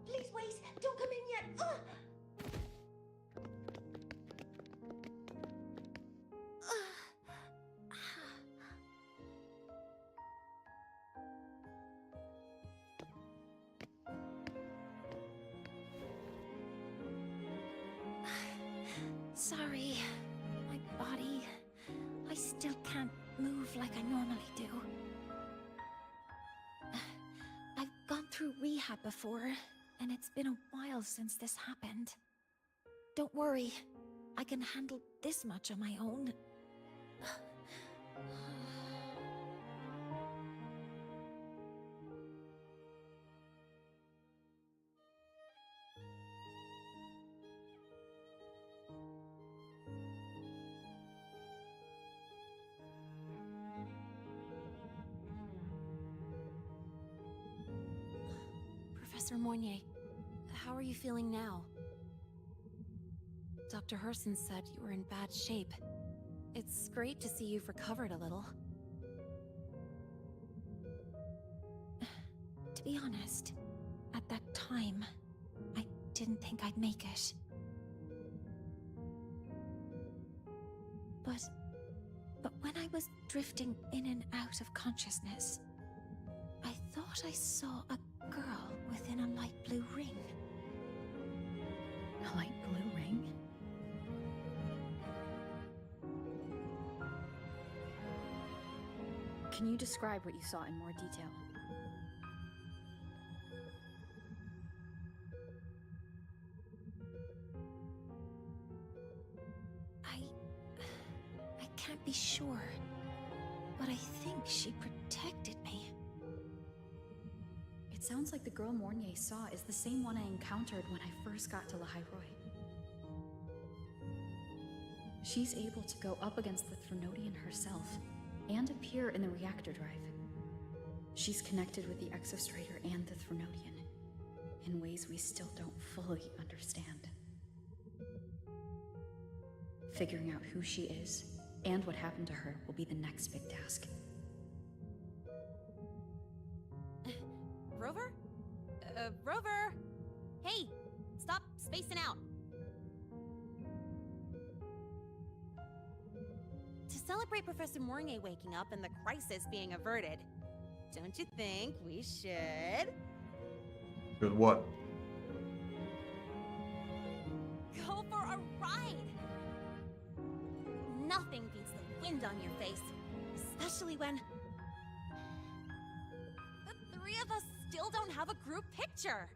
Please wait! Don't come in yet! Ugh! Sorry. My body. I still can't move like I normally do. rehab before, and it's been a while since this happened. Don't worry, I can handle this much on my own. Professor Moynier, how are you feeling now? Dr. Herson said you were in bad shape. It's great to see you've recovered a little. To be honest, at that time, I didn't think I'd make it. But when I was drifting in and out of consciousness, I thought I saw a girl within a light blue ring. A light blue ring? Can you describe what you saw in more detail? I can't be sure, but I think she protected me. It sounds like the girl Mornier saw is the same one I encountered when I first got to Lahairoi. She's able to go up against the Threnodian herself and appear in the reactor drive. She's connected with the Exostrator and the Threnodian in ways we still don't fully understand. Figuring out who she is and what happened to her will be the next big task. Rover? Rover! Hey, stop spacing out. To celebrate Professor Moynier waking up and the crisis being averted, don't you think we should... Good what? go for a ride? Nothing beats the wind on your face, especially when... the three of us still don't have a group picture.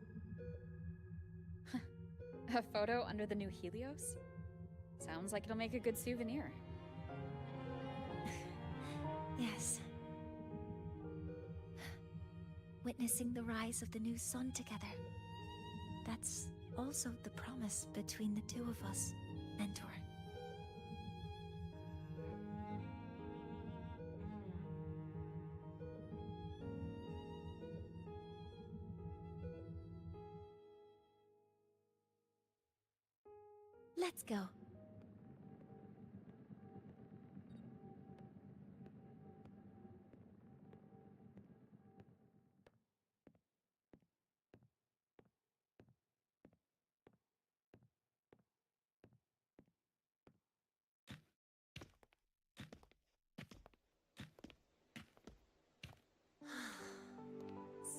A photo under the new Helios? Sounds like it'll make a good souvenir. Yes. Witnessing the rise of the new sun together. That's also the promise between the two of us, Mentor. Let's go.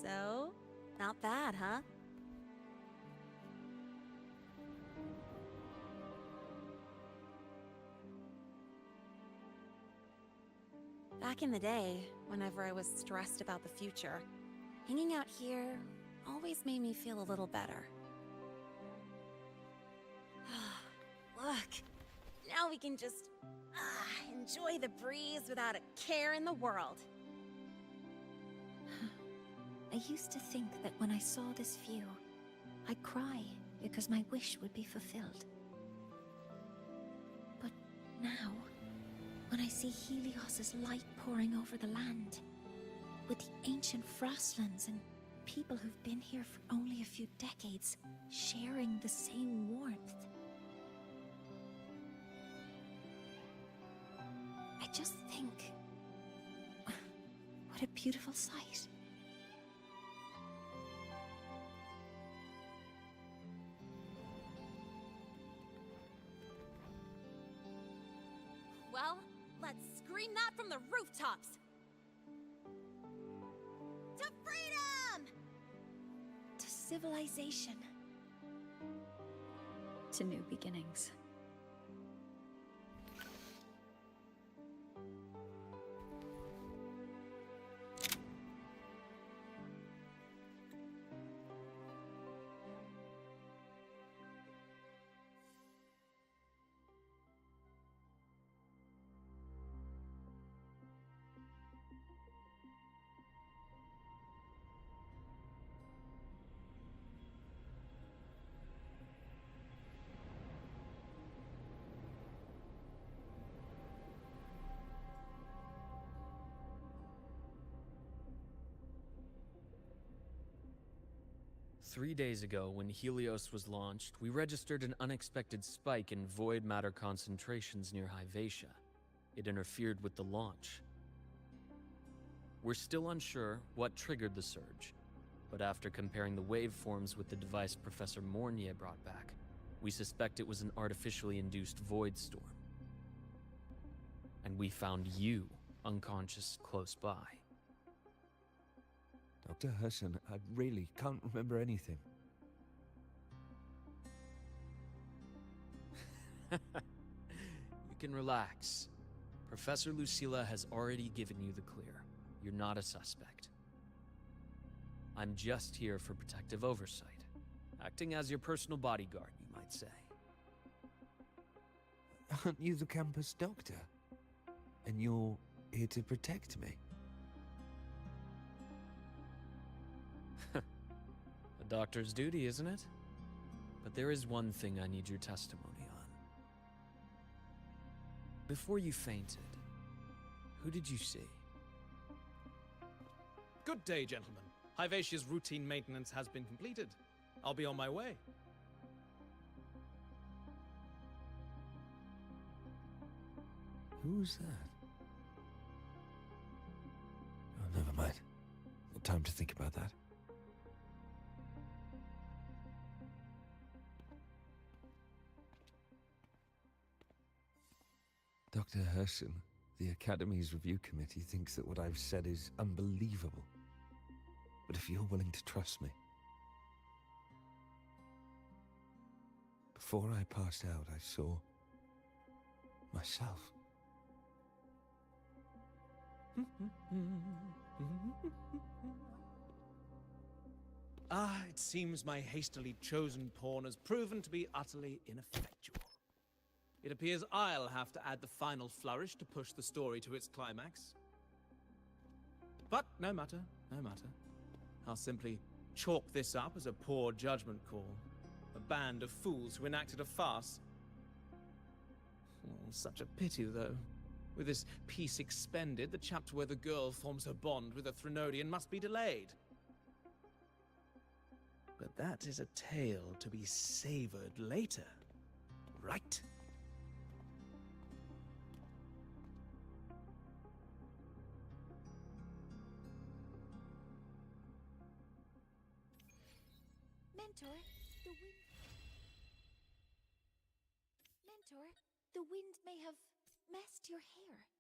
So, not bad, huh? Back in the day, whenever I was stressed about the future, hanging out here always made me feel a little better. Look, now we can just enjoy the breeze without a care in the world. I used to think that when I saw this view, I'd cry because my wish would be fulfilled. But now, when I see Helios's light pouring over the land, with the ancient Frostlands and people who've been here for only a few decades sharing the same warmth, I just think, what a beautiful sight. Well, let's scream that from the rooftops! To freedom! To civilization. To new beginnings. 3 days ago, when Helios was launched, we registered an unexpected spike in void matter concentrations near Hyvatia. It interfered with the launch. We're still unsure what triggered the surge, but after comparing the waveforms with the device Professor Mornier brought back, we suspect it was an artificially induced void storm. And we found you unconscious close by. Dr. Herson, I really can't remember anything. You can relax. Professor Lucilla has already given you the clear. You're not a suspect. I'm just here for protective oversight, acting as your personal bodyguard, you might say. Aren't you the campus doctor? And you're here to protect me? A doctor's duty, isn't it? But there is one thing I need your testimony on. Before you fainted, who did you see? Good day, gentlemen. Hyvatia's routine maintenance has been completed. I'll be on my way. Who's that? Oh, never mind. No time to think about that. Dr. Herson, the Academy's review committee thinks that what I've said is unbelievable. But if you're willing to trust me... Before I passed out, I saw... myself. It seems my hastily chosen pawn has proven to be utterly ineffectual. It appears I'll have to add the final flourish to push the story to its climax. But no matter, no matter. I'll simply chalk this up as a poor judgment call. A band of fools who enacted a farce. Oh, such a pity, though. With this piece expended, the chapter where the girl forms her bond with a Threnodian must be delayed. But that is a tale to be savored later, right? Mentor, the wind may have messed your hair.